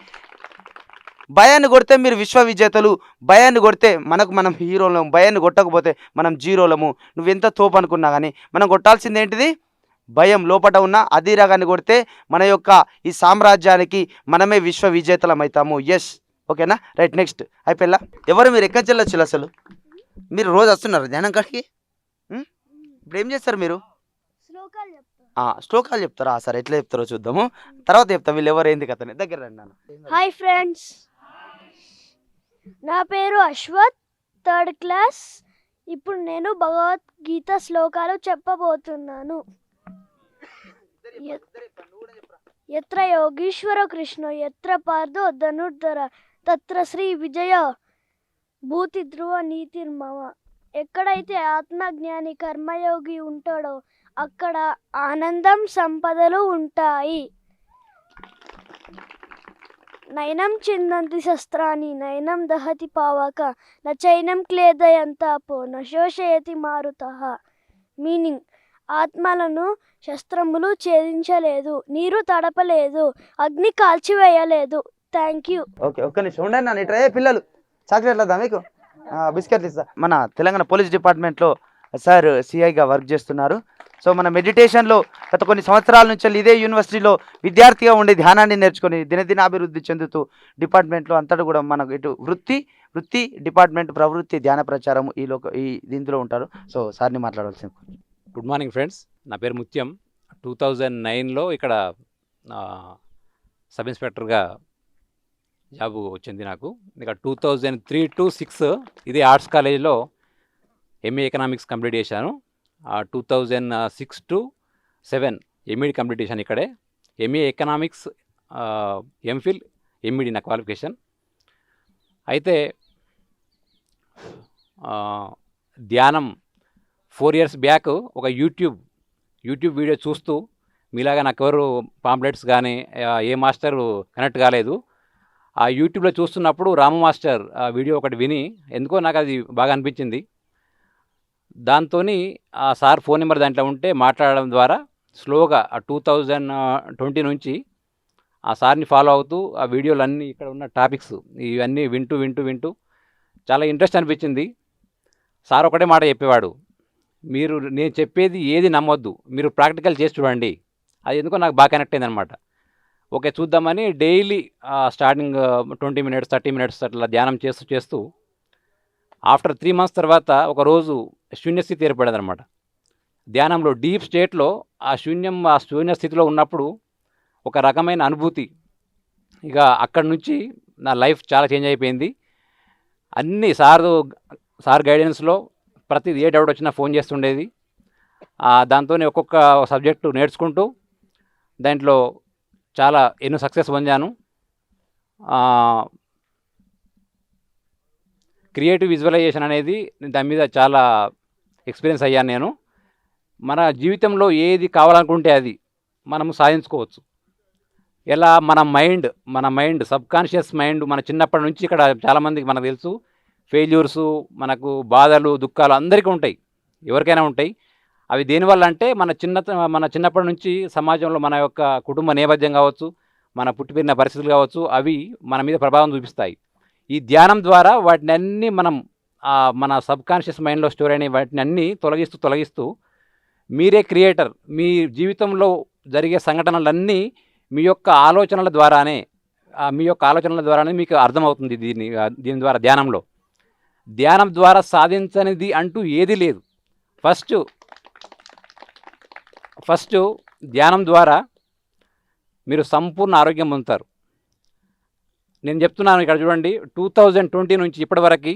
భయాన్ని కొడితే మీరు విశ్వ విజేతలు, భయాన్ని కొడితే మనం హీరోలము, భయాన్ని కొట్టకపోతే మనం జీరోలము. నువ్వు ఎంత తోపు అనుకున్నా కానీ మనం కొట్టాల్సింది ఏంటిది? భయం. లోపల ఉన్న అధీరాగాన్ని కొడితే మన యొక్క ఈ సామ్రాజ్యానికి మనమే విశ్వ విజేతలం అవుతాము. ఎస్, ఓకేనా, రైట్. నెక్స్ట్ అయిపోయిందా? ఎవరు మీరు ఎక్కడి చెల్లొచ్చు? అసలు మీరు రోజు వస్తున్నారు ధ్యానం కాడికి? ఇప్పుడు ఏం చేస్తారు మీరు? శ్లోకాలు చెప్తారా? సరే, ఎట్లా చెప్తారో చూద్దాము, తర్వాత చెప్తా. వీళ్ళు ఎవరు ఏంది కథనే. దగ్గర రండి నాన్న. హాయ్ ఫ్రెండ్స్, నా పేరు అశ్వత్, 3rd క్లాస్. ఇప్పుడు నేను భగవద్గీత శ్లోకాలు చెప్పబోతున్నాను. యత్ర యోగీశ్వర కృష్ణ యత్ర పార్థో ధనుర్ధర తత్ర శ్రీ విజయ భూతి ధ్రువ నీతిర్మమ. ఎక్కడైతే ఆత్మజ్ఞాని కర్మయోగి ఉంటాడో అక్కడ ఆనందం, సంపదలు ఉంటాయి. నైనం చిందంతి శస్త్రాన్ని నైనం దహతి పావక నైనం క్లేదయంతాపో నశోషయతి మారుతః. మీనింగ్, ఆత్మలను శస్త్రములు ఛేదించలేదు, నీరు తడపలేదు, అగ్ని కాల్చివేయలేదు. Thank you. ఓకే, ఒక్క నిమిషం ఉండండి నన్ను. ఇట్లా పిల్లలు చాక్లెట్లు వద్దా మీకు? బిస్కెట్లు ఇస్తా. మన తెలంగాణ పోలీస్ డిపార్ట్మెంట్లో సార్ సిఐగా వర్క్ చేస్తున్నారు. సో మన మెడిటేషన్లో గత కొన్ని సంవత్సరాల నుంచి ఇదే యూనివర్సిటీలో విద్యార్థిగా ఉండి ధ్యానాన్ని నేర్చుకొని దినదిన అభివృద్ధి చెందుతూ డిపార్ట్మెంట్లో అంతటా కూడా మనకు ఇటు వృత్తి డిపార్ట్మెంట్, ప్రవృత్తి, ధ్యాన ప్రచారం ఈ దీంట్లో ఉంటారు. సో సార్ని మాట్లాడవలసింది. గుడ్ మార్నింగ్ ఫ్రెండ్స్, నా పేరు ముత్యం. 2009లో ఇక్కడ సబ్ ఇన్స్పెక్టర్గా జాబ్ వచ్చింది నాకు. ఇక 2003 to 6 ఇది ఆర్ట్స్ కాలేజీలో ఎంఏ ఎకనామిక్స్ కంప్లీట్ చేశాను. 2006 to 7 ఎంఈడి కంప్లీట్ చేశాను ఇక్కడే. ఎంఏ ఎకనామిక్స్, ఎంఫిల్, ఎంఈడి నా క్వాలిఫికేషన్. అయితే ధ్యానం 4 years బ్యాక్ ఒక యూట్యూబ్ వీడియో చూస్తూ, మీలాగా నాకు ఎవరు పాంప్లెట్స్ కానీ ఏ మాస్టర్ కనెక్ట్ కాలేదు. ఆ యూట్యూబ్లో చూస్తున్నప్పుడు రాము మాస్టర్ వీడియో ఒకటి విని ఎందుకో నాకు అది బాగా అనిపించింది. దాంతో ఆ సార్ ఫోన్ నెంబర్ దాంట్లో ఉంటే మాట్లాడడం ద్వారా స్లోగా ఆ 2020 నుంచి ఆ సార్ని ఫాలో అవుతూ ఆ వీడియోలన్నీ ఇక్కడ ఉన్న టాపిక్స్ ఇవన్నీ వింటూ వింటూ వింటూ చాలా ఇంట్రెస్ట్ అనిపించింది. సార్ ఒకటే మాట చెప్పేవాడు, మీరు నేను చెప్పేది ఏది నమ్మొద్దు, మీరు ప్రాక్టికల్ చేసి చూడండి. అది ఎందుకో నాకు బాగా కనెక్ట్ అయిందనమాట. ఓకే చూద్దామని డైలీ స్టార్టింగ్ 20 మినిట్స్ 30 మినిట్స్ అట్లా ధ్యానం చేస్తూ చేస్తూ ఆఫ్టర్ 3 మంత్స్ తర్వాత ఒకరోజు శూన్యస్థితి ఏర్పడేదనమాట. ధ్యానంలో డీప్ స్టేట్లో ఆ శూన్య స్థితిలో ఉన్నప్పుడు ఒక రకమైన అనుభూతి. ఇక అక్కడి నుంచి నా లైఫ్ చాలా చేంజ్ అయిపోయింది. అన్నీ సార్ గైడెన్స్లో ప్రతిది ఏ డౌట్ వచ్చినా ఫోన్ చేస్తుండేది. దాంతోనే ఒక్కొక్క సబ్జెక్టు నేర్చుకుంటూ దాంట్లో చాలా ఎన్నో సక్సెస్ పొందాను. క్రియేటివ్ విజువలైజేషన్ అనేది దాని మీద చాలా ఎక్స్పీరియన్స్ అయ్యాను నేను. మన జీవితంలో ఏది కావాలనుకుంటే అది మనము సాధించుకోవచ్చు. ఎలా మన మైండ్ సబ్కాన్షియస్ మైండ్ మన చిన్నప్పటి నుంచి ఇక్కడ చాలామందికి మనకు తెలుసు, ఫెయిల్యూర్సు మనకు బాధలు దుఃఖాలు అందరికీ ఉంటాయి, ఎవరికైనా ఉంటాయి. అవి దేనివల్ల అంటే మన చిన్నప్పటి నుంచి సమాజంలో మన యొక్క కుటుంబ నేపథ్యం కావచ్చు, మన పుట్టిపెరిగిన పరిస్థితులు కావచ్చు, అవి మన మీద ప్రభావం చూపిస్తాయి. ఈ ధ్యానం ద్వారా వాటిని అన్నీ మనం మన సబ్కాన్షియస్ మైండ్లో స్టోర్ అయిన వాటిని అన్నీ తొలగిస్తూ మీరే క్రియేటర్. మీ జీవితంలో జరిగే సంఘటనలన్నీ మీ యొక్క ఆలోచనల ద్వారానే మీకు అర్థమవుతుంది. దీని ద్వారా ధ్యానం ద్వారా సాధించనిది అంటూ ఏది లేదు. ఫస్ట్ ధ్యానం ద్వారా మీరు సంపూర్ణ ఆరోగ్యం పొందుతారు. నేను చెప్తున్నాను ఇక్కడ చూడండి, 2020 నుంచి ఇప్పటివరకు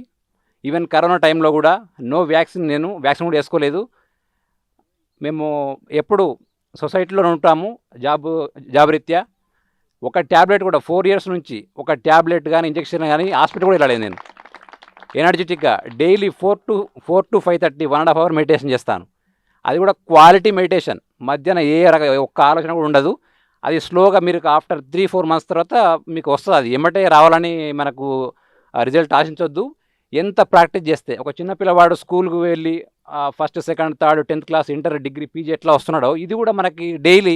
ఈవెన్ కరోనా టైంలో కూడా నేను వ్యాక్సిన్ కూడా వేసుకోలేదు. మేము ఎప్పుడు సొసైటీలో ఉంటాము జాబ్ రీత్యా. ఒక ట్యాబ్లెట్ కూడా 4 ఇయర్స్ నుంచి ఒక ట్యాబ్లెట్ కానీ ఇంజెక్షన్ కానీ హాస్పిటల్ కూడా వెళ్ళలేదు నేను. ఎనర్జెటిక్గా డైలీ 4 to 5:30 1.5 hour మెడిటేషన్ చేస్తాను. అది కూడా క్వాలిటీ మెడిటేషన్. మధ్యాహ్నం ఒక్క ఆలోచన కూడా ఉండదు. అది స్లోగా మీరు ఆఫ్టర్ 3-4 మంత్స్ తర్వాత మీకు వస్తుంది. అది ఎమ్మటే రావాలని మనకు రిజల్ట్ ఆశించొద్దు. ఎంత ప్రాక్టీస్ చేస్తే ఒక చిన్న పిల్లవాడు స్కూల్కి వెళ్ళి 1st 2nd 3rd 10th class inter degree PG ఎట్లా వస్తున్నాడో ఇది కూడా మనకి డైలీ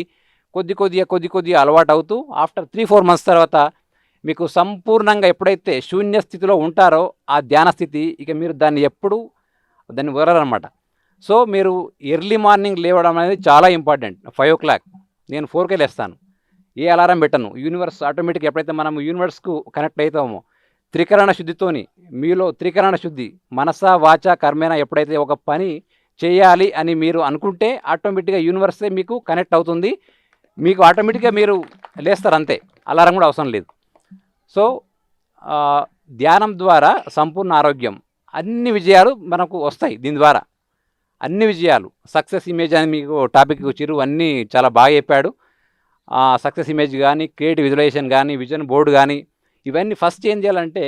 కొద్ది అలవాటు అవుతూ ఆఫ్టర్ 3-4 మంత్స్ తర్వాత మీకు సంపూర్ణంగా ఎప్పుడైతే శూన్య స్థితిలో ఉంటారో ఆ ధ్యాన స్థితి, ఇక మీరు దాన్ని వదలరనమాట. సో మీరు ఎర్లీ మార్నింగ్ లేవడం అనేది చాలా ఇంపార్టెంట్. 5 o'clock నేను 4కే లేస్తాను. ఏ అలారం పెట్టను. యూనివర్స్ ఆటోమేటిక్ ఎప్పుడైతే మనం యూనివర్స్కు కనెక్ట్ అవుతామో త్రికరణ శుద్ధితోని, మీలో త్రికరణ శుద్ధి మనస వాచ కర్మేణ ఎప్పుడైతే ఒక పని చేయాలి అని మీరు అనుకుంటే ఆటోమేటిక్గా యూనివర్సే మీకు కనెక్ట్ అవుతుంది. మీకు ఆటోమేటిక్గా మీరు లేస్తారు, అంతే. అలారం కూడా అవసరం లేదు. సో ధ్యానం ద్వారా సంపూర్ణ ఆరోగ్యం, అన్ని విజయాలు మనకు వస్తాయి. దీని ద్వారా అన్ని విజయాలు. సక్సెస్ ఇమేజ్ అని మీకు టాపిక్ చిరు అన్నీ చాలా బాగా చెప్పాడు. సక్సెస్ ఇమేజ్ కానీ, క్రియేటివ్ విజువలైజేషన్ కానీ, విజన్ బోర్డు కానీ, ఇవన్నీ ఫస్ట్ ఏం చేయాలంటే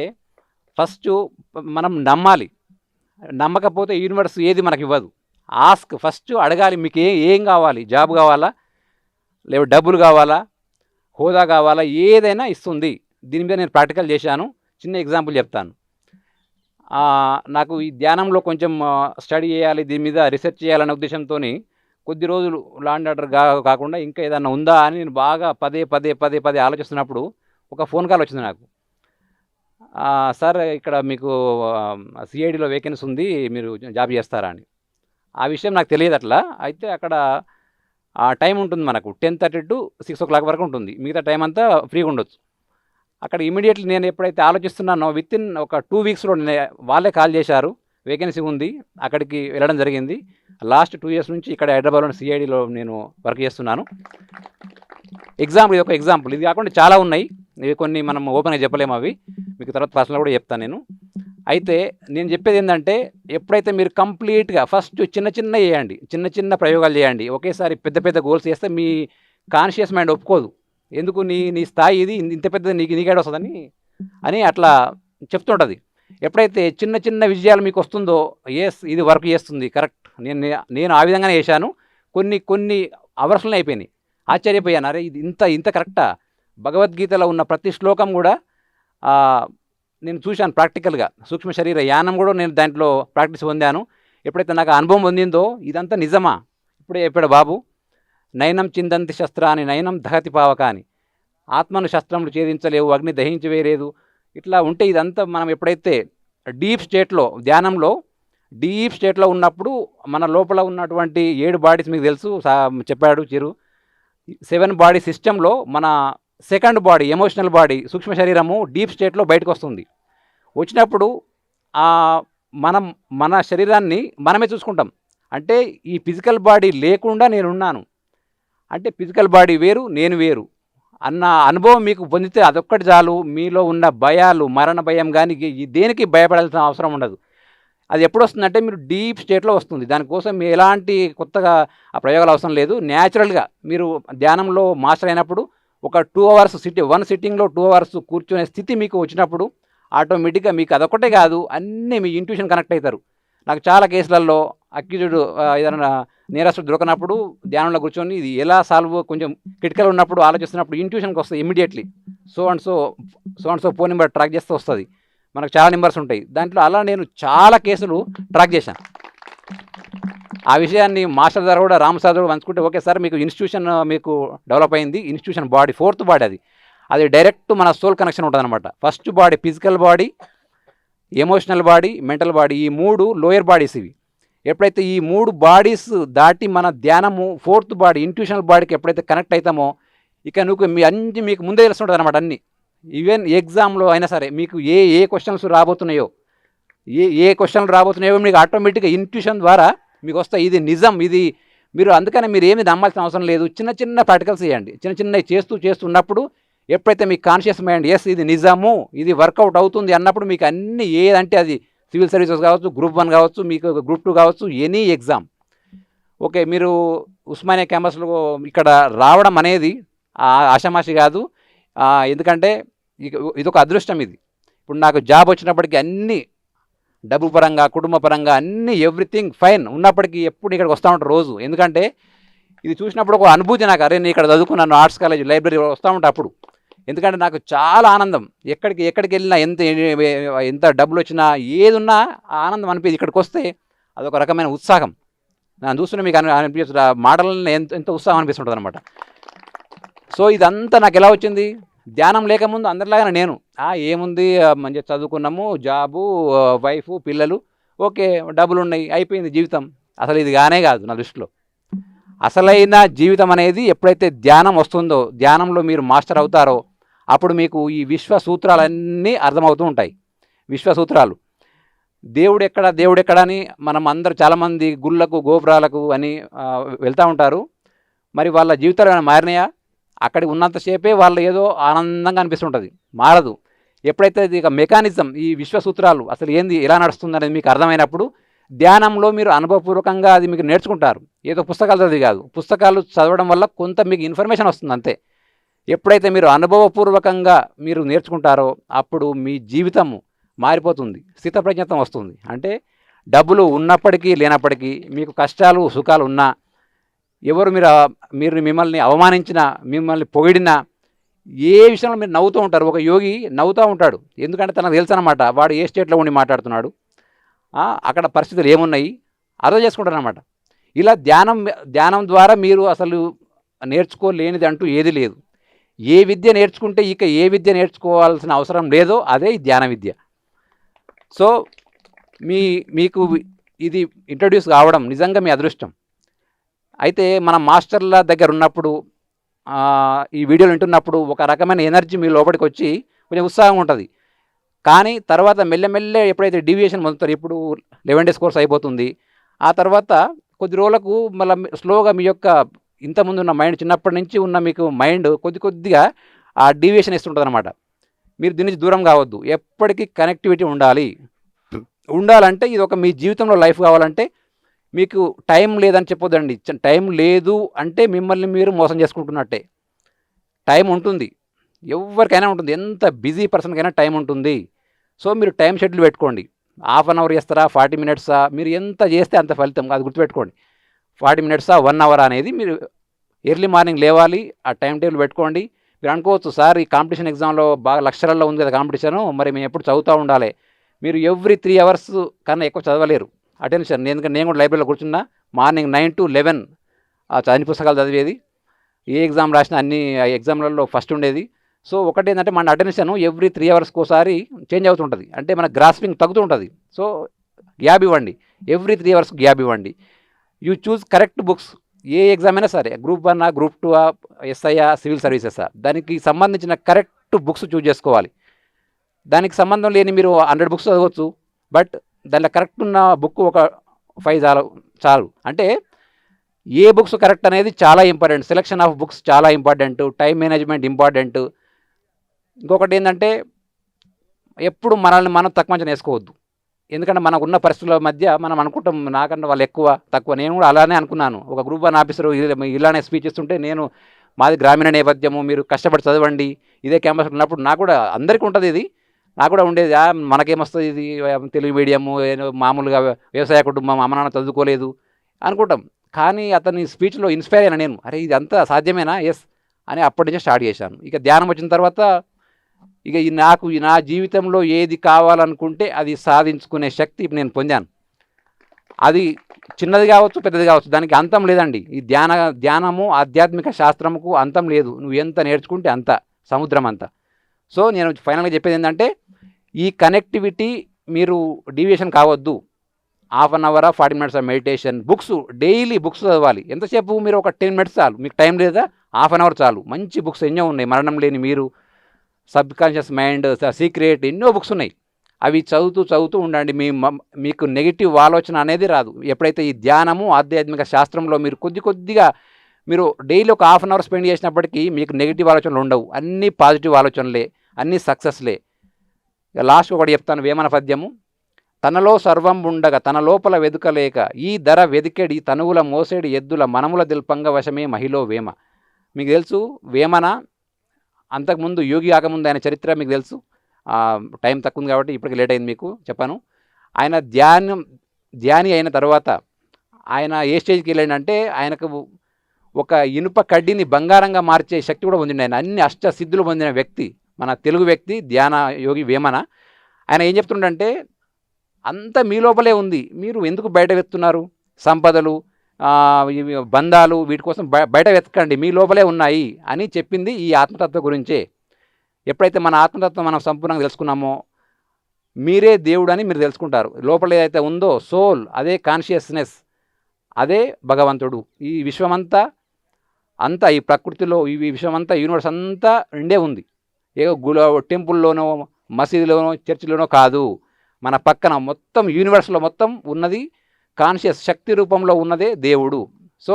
మనం నమ్మాలి. నమ్మకపోతే యూనివర్స్ ఏది మనకి ఇవ్వదు. ఫస్ట్ అడగాలి, మీకు ఏం కావాలి? జాబ్ కావాలా, లేదా డబ్బులు కావాలా, హోదా కావాలా, ఏదైనా ఇస్తుంది. దీని మీద నేను ప్రాక్టికల్ చేశాను. చిన్న ఎగ్జాంపుల్ చెప్తాను. నాకు ఈ ధ్యానంలో కొంచెం స్టడీ చేయాలి, దీని మీద రీసెర్చ్ చేయాలనే ఉద్దేశంతో కొద్ది రోజులు లాండ్ ఆర్డర్ కాకుండా ఇంకా ఏదన్నా ఉందా అని నేను బాగా పదే ఆలోచిస్తున్నప్పుడు ఒక ఫోన్ కాల్ వచ్చింది నాకు. సార్ ఇక్కడ మీకు సిఐడిలో వేకెన్సీ ఉంది, మీరు జాబ్ చేస్తారా అని. ఆ విషయం నాకు తెలియదు అట్లా. అయితే అక్కడ టైం ఉంటుంది మనకు 10:30 to 6 o'clock వరకు ఉంటుంది. మిగతా టైం అంతా ఫ్రీగా ఉండొచ్చు. అక్కడ ఇమీడియట్లీ నేను ఎప్పుడైతే ఆలోచిస్తున్నానో వితిన్ ఒక 2 weeksలో వాళ్ళే కాల్ చేశారు, వేకెన్సీ ఉంది. అక్కడికి వెళ్ళడం జరిగింది. లాస్ట్ 2 years నుంచి ఇక్కడ హైదరాబాద్లోని సిఐడిలో నేను వర్క్ చేస్తున్నాను. ఇది ఒక ఎగ్జాంపుల్. ఇది కాకుండా చాలా ఉన్నాయి. ఇవి కొన్ని మనం ఓపెన్గా చెప్పలేము, అవి మీకు తర్వాత పర్సనల్ కూడా చెప్తాను నేను. అయితే నేను చెప్పేది ఏంటంటే, ఎప్పుడైతే మీరు కంప్లీట్గా ఫస్ట్ చిన్న చేయండి, చిన్న ప్రయోగాలు చేయండి. ఒకేసారి పెద్ద గోల్స్ చేస్తే మీ కాన్షియస్ మైండ్ ఒప్పుకోదు. ఎందుకు నీ స్థాయి ఇది ఇంత పెద్దది నీకేడ వస్తుందని అట్లా చెప్తుంటుంది. ఎప్పుడైతే చిన్న విజయాలు మీకు వస్తుందో, ఇది వర్క్ చేస్తుంది, కరెక్ట్, నేను ఆ విధంగానే చేశాను. కొన్ని అవర్స్లోనే అయిపోయినాయి. ఆశ్చర్యపోయాను, అరే ఇది ఇంత కరెక్టా? భగవద్గీతలో ఉన్న ప్రతి శ్లోకం కూడా నేను చూశాను ప్రాక్టికల్గా. సూక్ష్మ శరీర యానం కూడా నేను దాంట్లో ప్రాక్టీస్ పొందాను. ఎప్పుడైతే నాకు అనుభవం పొందిందో ఇదంతా నిజమా, ఇప్పుడే చెప్పాడు బాబు, నయనం చిందంతి శస్త్రాన్ని నయనం దహతి పావకాని, ఆత్మను శస్త్రములు ఛేదించలేవు, అగ్ని దహించి వేయలేదు. ఇట్లా ఉంటే ఇదంతా మనం ఎప్పుడైతే డీప్ స్టేట్లో ధ్యానంలో డీప్ స్టేట్లో ఉన్నప్పుడు మన లోపల ఉన్నటువంటి 7 బాడీస్ మీకు తెలుసు, చెప్పాడు చిరు. 7 బాడీ సిస్టంలో మన సెకండ్ బాడీ ఎమోషనల్ బాడీ సూక్ష్మ శరీరము డీప్ స్టేట్లో బయటకు వస్తుంది. వచ్చినప్పుడు మనం మన శరీరాన్ని మనమే చూసుకుంటాం. అంటే ఈ ఫిజికల్ బాడీ లేకుండా నేనున్నాను, అంటే ఫిజికల్ బాడీ వేరు నేను వేరు అన్న అనుభవం మీకు పొందితే అదొక్కటి చాలు. మీలో ఉన్న భయాలు, మరణ భయం కానీ దేనికి భయపడాల్సిన అవసరం ఉండదు. అది ఎప్పుడు వస్తుందంటే మీరు డీప్ స్టేట్లో వస్తుంది. దానికోసం మీరు ఎలాంటి కొత్తగా ఆ ప్రయోగాలు అవసరం లేదు. న్యాచురల్గా మీరు ధ్యానంలో మాస్టర్ అయినప్పుడు ఒక 2 అవర్స్ వన్ సిట్టింగ్లో 2 అవర్స్ కూర్చునే స్థితి మీకు వచ్చినప్పుడు ఆటోమేటిక్గా మీకు అదొక్కటే కాదు, అన్నీ మీ ఇంట్యూషన్ కనెక్ట్ అవుతారు. నాకు చాలా కేసులలో అక్యూజ్డ్ ఏదైనా నేరస్తుడు దొరకనప్పుడు ధ్యానంలో కూర్చొని ఇది ఎలా సాల్వ్ కొంచెం క్రిటికల్ ఉన్నప్పుడు ఆలోచిస్తున్నప్పుడు ఇంట్యూషన్కి వస్తుంది immediately. So and so phone number track చేస్తే వస్తుంది. మనకు చాలా నెంబర్స్ ఉంటాయి దాంట్లో. అలా నేను చాలా కేసులు ట్రాక్ చేశాను. ఆ విషయాన్ని మాస్టర్ ద్వారా కూడా రామసార్ కూడా పంచుకుంటే, ఓకే సార్ మీకు ఇన్స్టిట్యూషన్ మీకు డెవలప్ అయింది. ఇన్స్టిట్యూషన్ బాడీ 4th బాడీ అది డైరెక్ట్ మన సోల్ కనెక్షన్ ఉంటుంది అనమాట. First body physical body, emotional body, mental body, ఈ 3 లోయర్ బాడీస్ ఇవి. ఎప్పుడైతే ఈ 3 బాడీస్ దాటి మన ధ్యానము 4th బాడీ ఇంట్యూషనల్ బాడీకి ఎప్పుడైతే కనెక్ట్ అవుతామో ఇక మీకు ముందే తెలుస్తుంటుంది అనమాట అన్నీ. ఈవెన్ ఎగ్జామ్లో అయినా సరే మీకు ఏ క్వశ్చన్స్ రాబోతున్నాయో ఏ క్వశ్చన్లు రాబోతున్నాయో మీకు ఆటోమేటిక్గా ఇంట్యూషన్ ద్వారా మీకు వస్తాయి. ఇది నిజం, ఇది మీరు అందుకని మీరు ఏమి నమ్మాల్సిన అవసరం లేదు. చిన్న చిన్న ప్రాక్టికల్స్ చేయండి. చిన్నవి చేస్తున్నప్పుడు ఎప్పుడైతే మీకు కాన్షియస్ మైండ్ ఎస్ ఇది నిజము, ఇది వర్కౌట్ అవుతుంది అన్నప్పుడు మీకు అన్నీ ఏదంటే అది సివిల్ సర్వీసెస్ కావచ్చు, గ్రూప్ 1 కావచ్చు, మీకు గ్రూప్ 2 కావచ్చు, ఎనీ ఎగ్జామ్. ఓకే, మీరు ఉస్మానియా క్యాంపస్లో ఇక్కడ రావడం అనేది ఆషామాషి కాదు. ఎందుకంటే ఇదొక అదృష్టం. ఇది ఇప్పుడు నాకు జాబ్ వచ్చినప్పటికీ అన్నీ డబ్బు పరంగా, కుటుంబ పరంగా అన్నీ ఎవ్రీథింగ్ ఫైన్ ఉన్నప్పటికీ ఎప్పుడు ఇక్కడికి వస్తూ ఉంటారు రోజు. ఎందుకంటే ఇది చూసినప్పుడు ఒక అనుభూతి నాకు, అరే నేను ఇక్కడ చదువుకున్నాను ఆర్ట్స్ కాలేజ్ లైబ్రరీ వస్తూ ఉంటా అప్పుడు. ఎందుకంటే నాకు చాలా ఆనందం. ఎక్కడికి వెళ్ళినా ఎంత డబ్బులు వచ్చినా ఏది ఉన్నా ఆనందం అనిపించింది. ఇక్కడికి వస్తే అదొక రకమైన ఉత్సాహం. నన్ను చూస్తుంటే మీకు అనిపించదు, మాటలని ఎంత ఉత్సాహం అనిపిస్తుంటుంది అనమాట. సో ఇదంతా నాకు ఎలా వచ్చింది, ధ్యానం లేకముందు అందరిలాగానే నేను ఏముంది మంచిగా చదువుకున్నాము, జాబు, వైఫ్, పిల్లలు, ఓకే డబ్బులు ఉన్నాయి, అయిపోయింది జీవితం. అసలు ఇది కానే కాదు నా దృష్టిలో. అసలైన జీవితం అనేది ఎప్పుడైతే ధ్యానం వస్తుందో, ధ్యానంలో మీరు మాస్టర్ అవుతారో అప్పుడు మీకు ఈ విశ్వ సూత్రాలన్నీ అర్థమవుతూ ఉంటాయి. విశ్వసూత్రాలు దేవుడు ఎక్కడ అని మనం అందరూ చాలామంది గుళ్ళకు గోపురాలకు అని వెళ్తూ ఉంటారు. మరి వాళ్ళ జీవితాలు ఏమైనా మారినాయా? అక్కడికి ఉన్నంతసేపే వాళ్ళు ఏదో ఆనందంగా అనిపిస్తుంటుంది, మారదు. ఎప్పుడైతే ఇది మెకానిజం, ఈ విశ్వసూత్రాలు అసలు ఏంది, ఎలా నడుస్తుంది అనేది మీకు అర్థమైనప్పుడు ధ్యానంలో మీరు అనుభవపూర్వకంగా అది మీకు నేర్చుకుంటారు. ఏదో పుస్తకాలు చదివి కాదు, పుస్తకాలు చదవడం వల్ల కొంత మీకు ఇన్ఫర్మేషన్ వస్తుంది అంతే. ఎప్పుడైతే మీరు అనుభవపూర్వకంగా మీరు నేర్చుకుంటారో అప్పుడు మీ జీవితము మారిపోతుంది, స్థితప్రజ్ఞత్వం వస్తుంది. అంటే డబ్బులు ఉన్నప్పటికీ లేనప్పటికీ, మీకు కష్టాలు సుఖాలు ఉన్నా, ఎవరు మీరు మిమ్మల్ని అవమానించినా, మిమ్మల్ని పొగిడినా, ఏ విషయంలో మీరు నవ్వుతూ ఉంటారు. ఒక యోగి నవ్వుతూ ఉంటాడు, ఎందుకంటే తనకు తెలుసు అనమాట వాడు ఏ స్టేట్లో ఉండి మాట్లాడుతున్నాడు, అక్కడ పరిస్థితులు ఏమున్నాయి, అర్థం చేసుకుంటారు అనమాట. ఇలా ధ్యానం ద్వారా మీరు అసలు నేర్చుకోలేనిది అంటూ ఏది లేదు. ఏ విద్య నేర్చుకుంటే ఇక ఏ విద్య నేర్చుకోవాల్సిన అవసరం లేదో అదే ఈ ధ్యాన విద్య. సో మీకు ఇది ఇంట్రడ్యూస్ కావడం నిజంగా మీ అదృష్టం. అయితే మన మాస్టర్ల దగ్గర ఉన్నప్పుడు, ఈ వీడియోలు వింటున్నప్పుడు ఒక రకమైన ఎనర్జీ మీ లోపలికి వచ్చి కొంచెం ఉత్సాహం ఉంటుంది. కానీ తర్వాత మెల్లమెల్లే ఎప్పుడైతే డీవియేషన్ పొందుతారు, ఇప్పుడు 11 days కోర్స్ అయిపోతుంది, ఆ తర్వాత కొద్ది రోజులకు మళ్ళీ స్లోగా మీ యొక్క ఇంతకుముందు ఉన్న మైండ్, చిన్నప్పటి నుంచి ఉన్న మీకు మైండ్ కొద్దిగా ఆ డీవియేషన్ ఇస్తుంటుంది అనమాట. మీరు దీని నుంచి దూరం కావద్దు, ఎప్పటికీ కనెక్టివిటీ ఉండాలంటే ఇది ఒక మీ జీవితంలో లైఫ్ కావాలంటే మీకు టైం లేదని చెప్పొద్దండి. టైం లేదు అంటే మిమ్మల్ని మీరు మోసం చేసుకుంటున్నట్టే. టైం ఉంటుంది, ఎవరికైనా ఉంటుంది, ఎంత బిజీ పర్సన్కైనా టైం ఉంటుంది. సో మీరు టైం షెడ్యూల్ పెట్టుకోండి. 1/2 hour చేస్తారా, 40 minutes, మీరు ఎంత చేస్తే అంత ఫలితం, అది గుర్తుపెట్టుకోండి. 40 minutes 1 hour అనేది మీరు ఎర్లీ మార్నింగ్ లేవాలి, ఆ టైం టేబుల్ పెట్టుకోండి. మీరు అనుకోవచ్చు, సార్ ఈ కాంపిటీషన్ ఎగ్జామ్లో బాగా లక్షలలో ఉంది కదా కాంపిటీషను, మరి మేము ఎప్పుడు చదువుతూ ఉండాలి. మీరు ఎవ్రీ 3 hours కన్నా ఎక్కువ చదవలేరు అటెన్షన్. ఎందుకంటే నేను కూడా లైబ్రరీలో కూర్చున్నా, మార్నింగ్ 9 to 11 అన్ని పుస్తకాలు చదివేది, ఏ ఎగ్జామ్ రాసినా అన్ని ఎగ్జామ్లలో ఫస్ట్ ఉండేది. సో ఒకటి ఏంటంటే మన అటెన్షన్ ఎవ్రీ 3 అవర్స్కి ఒకసారి చేంజ్ అవుతుంటుంది, అంటే మన గ్రాస్పింగ్ తగ్గుతూ ఉంటుంది. సో గ్యాప్ ఇవ్వండి, ఎవ్రీ 3 అవర్స్కి గ్యాప్ ఇవ్వండి. You choose correct books. A exam అయినా సరే, group 1, group 2, SI, civil services, దానికి సంబంధించిన కరెక్ట్ బుక్స్ చూజ్ చేసుకోవాలి. దానికి సంబంధం లేని మీరు 100 బుక్స్ చదవచ్చు, బట్ దాంట్లో కరెక్ట్ ఉన్న బుక్ ఒక 5 చాలు. అంటే ఏ బుక్స్ కరెక్ట్ అనేది చాలా ఇంపార్టెంట్. సెలెక్షన్ ఆఫ్ బుక్స్ చాలా ఇంపార్టెంట్. Time management important. ఇంకొకటి ఏంటంటే ఎప్పుడు మనల్ని మనం తక్కువ అంచనా వేసుకోవద్దు. ఎందుకంటే మనకు ఉన్న పరిస్థితుల మధ్య మనం అనుకుంటాం నాకన్నా వాళ్ళు ఎక్కువ తక్కువ. నేను కూడా అలానే అనుకున్నాను. ఒక గ్రూప్ 1 ఆఫీసర్ ఇలానే స్పీచ్ ఇస్తుంటే నేను మాది గ్రామీణ నేపథ్యము, మీరు కష్టపడి చదవండి, ఇదే క్యాంపస్ ఉన్నప్పుడు నాకు కూడా అందరికీ ఉంటుంది ఇది, నాకు కూడా ఉండేది. మనకేమొస్తుంది ఇది తెలుగు మీడియము, మామూలుగా వ్యవసాయ కుటుంబం, అమ్మ నాన్న చదువుకోలేదు అనుకుంటాం. కానీ అతని స్పీచ్లో ఇన్స్పైర్ అయినా నేను, అరే ఇది అంతా సాధ్యమేనా, ఎస్ అని అప్పటి నుంచే స్టార్ట్ చేశాను. ఇక ధ్యానం వచ్చిన తర్వాత ఇక నాకు నా జీవితంలో ఏది కావాలనుకుంటే అది సాధించుకునే శక్తి నేను పొందాను. అది చిన్నది కావచ్చు, పెద్దది కావచ్చు, దానికి అంతం లేదండి. ఈ ధ్యానము ఆధ్యాత్మిక శాస్త్రముకు అంతం లేదు. నువ్వు ఎంత నేర్చుకుంటే అంత, సముద్రం అంతా. సో నేను ఫైనల్గా చెప్పేది ఏంటంటే ఈ కనెక్టివిటీ మీరు డీవియేషన్ కావద్దు. 1/2 hour 40 minutes of meditation, books daily books చదవాలి. ఎంతసేపు మీరు ఒక 10 మినిట్స్ చాలు, మీకు టైం లేదా 1/2 అవర్ చాలు. మంచి బుక్స్ ఎన్నో ఉన్నాయి, మరణం లేని మీరు, సబ్ కాన్షియస్ మైండ్, సీక్రెట్, ఎన్నో బుక్స్ ఉన్నాయి. అవి చదువుతూ ఉండండి. మీకు నెగిటివ్ ఆలోచన అనేది రాదు. ఎప్పుడైతే ఈ ధ్యానము ఆధ్యాత్మిక శాస్త్రంలో మీరు కొద్దిగా మీరు డైలీ ఒక 1/2 అవర్ స్పెండ్ చేసినప్పటికీ మీకు నెగిటివ్ ఆలోచనలు ఉండవు. అన్నీ పాజిటివ్ ఆలోచనలే, అన్నీ సక్సెస్లే. లాస్ట్ ఒకటి చెప్తాను, వేమన పద్యము. తనలో సర్వం ఉండగా తన లోపల వెదుకలేక ఈ ధర వెదికెడి తనువుల మోసేడి ఎద్దుల మనముల దిల్పంగ వశమే మహిలో వేమ. మీకు తెలుసు వేమన అంతకుముందు యోగి ఆగముందు ఆయన చరిత్ర మీకు తెలుసు. టైం తక్కువ ఉంది కాబట్టి ఇప్పటికి లేట్ అయింది మీకు చెప్పాను. ఆయన ధ్యాని అయిన తర్వాత ఆయన ఏ స్టేజ్కి వెళ్ళాడంటే ఆయనకు ఒక ఇనుప కడ్డీని బంగారంగా మార్చే శక్తి కూడా పొందిండు. ఆయన అన్ని అష్టసిద్ధులు పొందిన వ్యక్తి, మన తెలుగు వ్యక్తి, ధ్యాన యోగి వేమన. ఆయన ఏం చెప్తుండంటే అంత మీ లోపలే ఉంది, మీరు ఎందుకు బయట వెతున్నారు? సంపదలు, బంధాలు, వీటి కోసం బయట వెతకండి, మీ లోపలే ఉన్నాయి అని చెప్పింది ఈ ఆత్మతత్వం గురించే. ఎప్పుడైతే మన ఆత్మతత్వం మనం సంపూర్ణంగా తెలుసుకున్నామో మీరే దేవుడు అని మీరు తెలుసుకుంటారు. లోపల ఏదైతే ఉందో సోల్, అదే కాన్షియస్నెస్, అదే భగవంతుడు. ఈ విశ్వమంతా ఈ ప్రకృతిలో ఈ విశ్వమంతా యూనివర్స్ అంతా నిండే ఉంది. ఏదో టెంపుల్లోనో మసీదులోనో చర్చిలోనో కాదు, మన పక్కన మొత్తం యూనివర్స్లో మొత్తం ఉన్నది కాన్షియస్ శక్తి రూపంలో ఉన్నదే దేవుడు. సో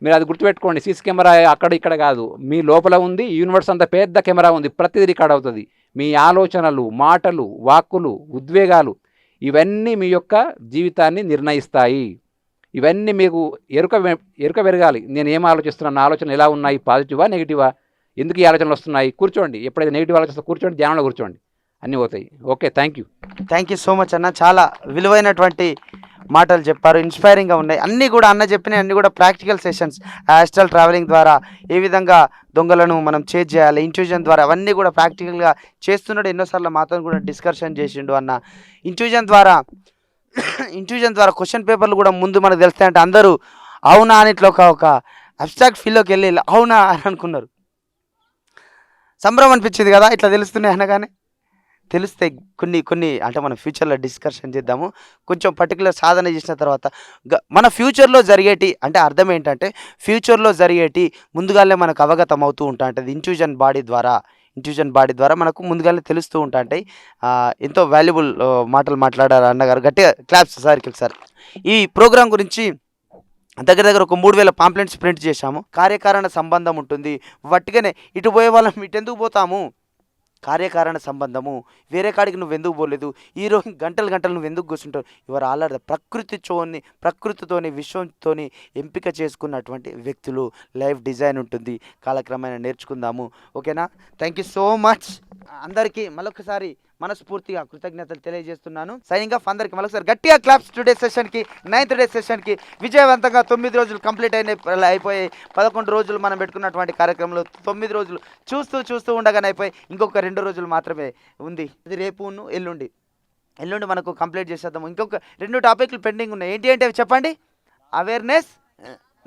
మీరు అది గుర్తుపెట్టుకోండి. సీసీ కెమెరా అక్కడ ఇక్కడ కాదు, మీ లోపల ఉంది. యూనివర్స్ అంత పెద్ద కెమెరా ఉంది, ప్రతిదీ రికార్డ్ అవుతుంది. మీ ఆలోచనలు, మాటలు, వాక్కులు, ఉద్వేగాలు ఇవన్నీ మీ యొక్క జీవితాన్ని నిర్ణయిస్తాయి. ఇవన్నీ మీకు ఎరుక పెరగాలి. నేను ఏం ఆలోచిస్తున్నాను, నా ఆలోచనలు ఎలా ఉన్నాయి, పాజిటివా నెగిటివా, ఎందుకు ఈ ఆలోచనలు వస్తున్నాయి? కూర్చోండి, ఎప్పుడైతే నెగిటివ్ ఆలోచన కూర్చోండి, ధ్యానంలో కూర్చోండి, అన్నీ పోతాయి. Okay, thank you so much అన్న. చాలా విలువైనటువంటి మాటలు చెప్పారు, ఇన్స్పైరింగ్గా ఉన్నాయి. అన్నీ కూడా అన్న చెప్పినవి అన్నీ కూడా ప్రాక్టికల్ సెషన్స్. ఆస్ట్రల్ ట్రావెలింగ్ ద్వారా ఏ విధంగా దొంగలను మనం చేజ్ చేయాలి, ఇంట్యూజన్ ద్వారా అవన్నీ కూడా ప్రాక్టికల్గా చేస్తున్నాడు. ఎన్నోసార్లు మాతో కూడా డిస్కషన్ చేసిండు అన్న. ఇంట్యూజన్ ద్వారా క్వశ్చన్ పేపర్లు కూడా ముందు మనకు తెలుస్తాయంటే అందరూ అవునా అని ఇట్లా ఒక అబ్స్ట్రాక్ట్ ఫీల్లోకి వెళ్ళి అవునా అని అనుకున్నారు. సంబరం అనిపించింది కదా ఇట్లా తెలుస్తున్నాయి అనగానే. తెలిస్తే కొన్ని అంటే మనం ఫ్యూచర్లో డిస్కషన్ చేద్దాము. కొంచెం పర్టికులర్ సాధన చేసిన తర్వాత మన ఫ్యూచర్లో జరిగేటి అంటే అర్థం ఏంటంటే ఫ్యూచర్లో జరిగేటి ముందుగానే మనకు అవగతం అవుతూ ఉంటా ఉంటుంది. ఇంట్యూజన్ బాడీ ద్వారా మనకు ముందుగానే తెలుస్తూ ఉంటాయి. ఎంతో వాల్యుబుల్ మాటలు మాట్లాడారు అన్నగారు. గట్టిగా క్లాప్స్ సార్. ఈ ప్రోగ్రాం గురించి దగ్గర ఒక 3000 పాంప్లెట్స్ ప్రింట్ చేశాము. కార్యకారణ సంబంధం ఉంటుంది. వట్టిగానే ఇటు పోయే వాళ్ళం ఇటు ఎందుకు పోతాము? కార్యకారణ సంబంధము. వేరే కాడికి నువ్వు ఎందుకు పోలేదు, ఈరోజు గంటలు నువ్వు ఎందుకు కూర్చుంటావు? ఇవర్ ఆల్ ప్రకృతితోని విశ్వంతోని ఎంపిక చేసుకున్నటువంటి వ్యక్తులు. లైఫ్ డిజైన్ ఉంటుంది, కాలక్రమేణా నేర్చుకుందాము. ఓకేనా? థ్యాంక్ యూ సో మచ్ అందరికీ. మరొకసారి మనస్ఫూర్తిగా కృతజ్ఞతలు తెలియజేస్తున్నాను. సైనింగ్ ఆఫ్ అందరికీ మరొకసారి గట్టిగా క్లాప్స్. టుడే సెషన్కి 9th డే సెషన్కి విజయవంతంగా 9 రోజులు కంప్లీట్ అయిపోయాయి. 11 రోజులు మనం పెట్టుకున్నటువంటి కార్యక్రమంలో 9 రోజులు చూస్తూ ఉండగానే అయిపోయి ఇంకొక 2 రోజులు మాత్రమే ఉంది. ఇది రేపు ఎల్లుండి మనకు కంప్లీట్ చేసేద్దాము. ఇంకొక 2 టాపిక్లు పెండింగ్ ఉన్నాయి. ఏంటి అంటే చెప్పండి. అవేర్నెస్,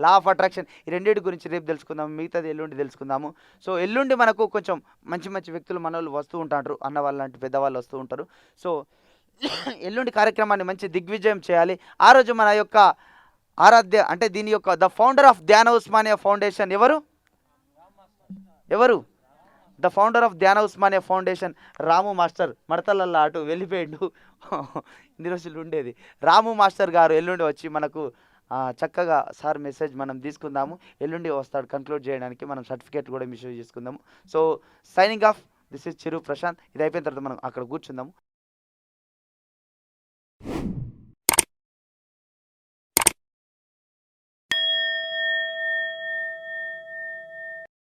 లా ఆఫ్ అట్రాక్షన్, ఈ రెండింటి గురించి రేపు తెలుసుకుందాము, మిగతాది ఎల్లుండి తెలుసుకుందాము. సో ఎల్లుండి మనకు కొంచెం మంచి మంచి వ్యక్తులు మన వాళ్ళు వస్తూ ఉంటారు, అన్న వాళ్ళు లాంటి పెద్దవాళ్ళు వస్తూ ఉంటారు. సో ఎల్లుండి కార్యక్రమాన్ని మంచి దిగ్విజయం చేయాలి. ఆ రోజు మన యొక్క ఆరాధ్య అంటే దీని యొక్క ద ఫౌండర్ ఆఫ్ ధ్యాన ఉస్మానియా ఫౌండేషన్ ఎవరు? ద ఫౌండర్ ఆఫ్ ధ్యాన ఉస్మానియా ఫౌండేషన్ రాము మాస్టర్. మడతలల్లా అటు వెళ్ళిపోయాడు, ఇన్ని రోజులు ఉండేది. రాము మాస్టర్ గారు ఎల్లుండి వచ్చి మనకు చక్కగా సార్ మెసేజ్ మనం తీసుకుందాము. ఎల్లుండి వస్తాడు కంక్లూడ్ చేయడానికి, మనం సర్టిఫికేట్ కూడా ఇష్యూ చేసుకుందాము. So signing off, this is Chiru Prashant. ఇది అయిపోయిన తర్వాత మనం అక్కడ కూర్చుందాము.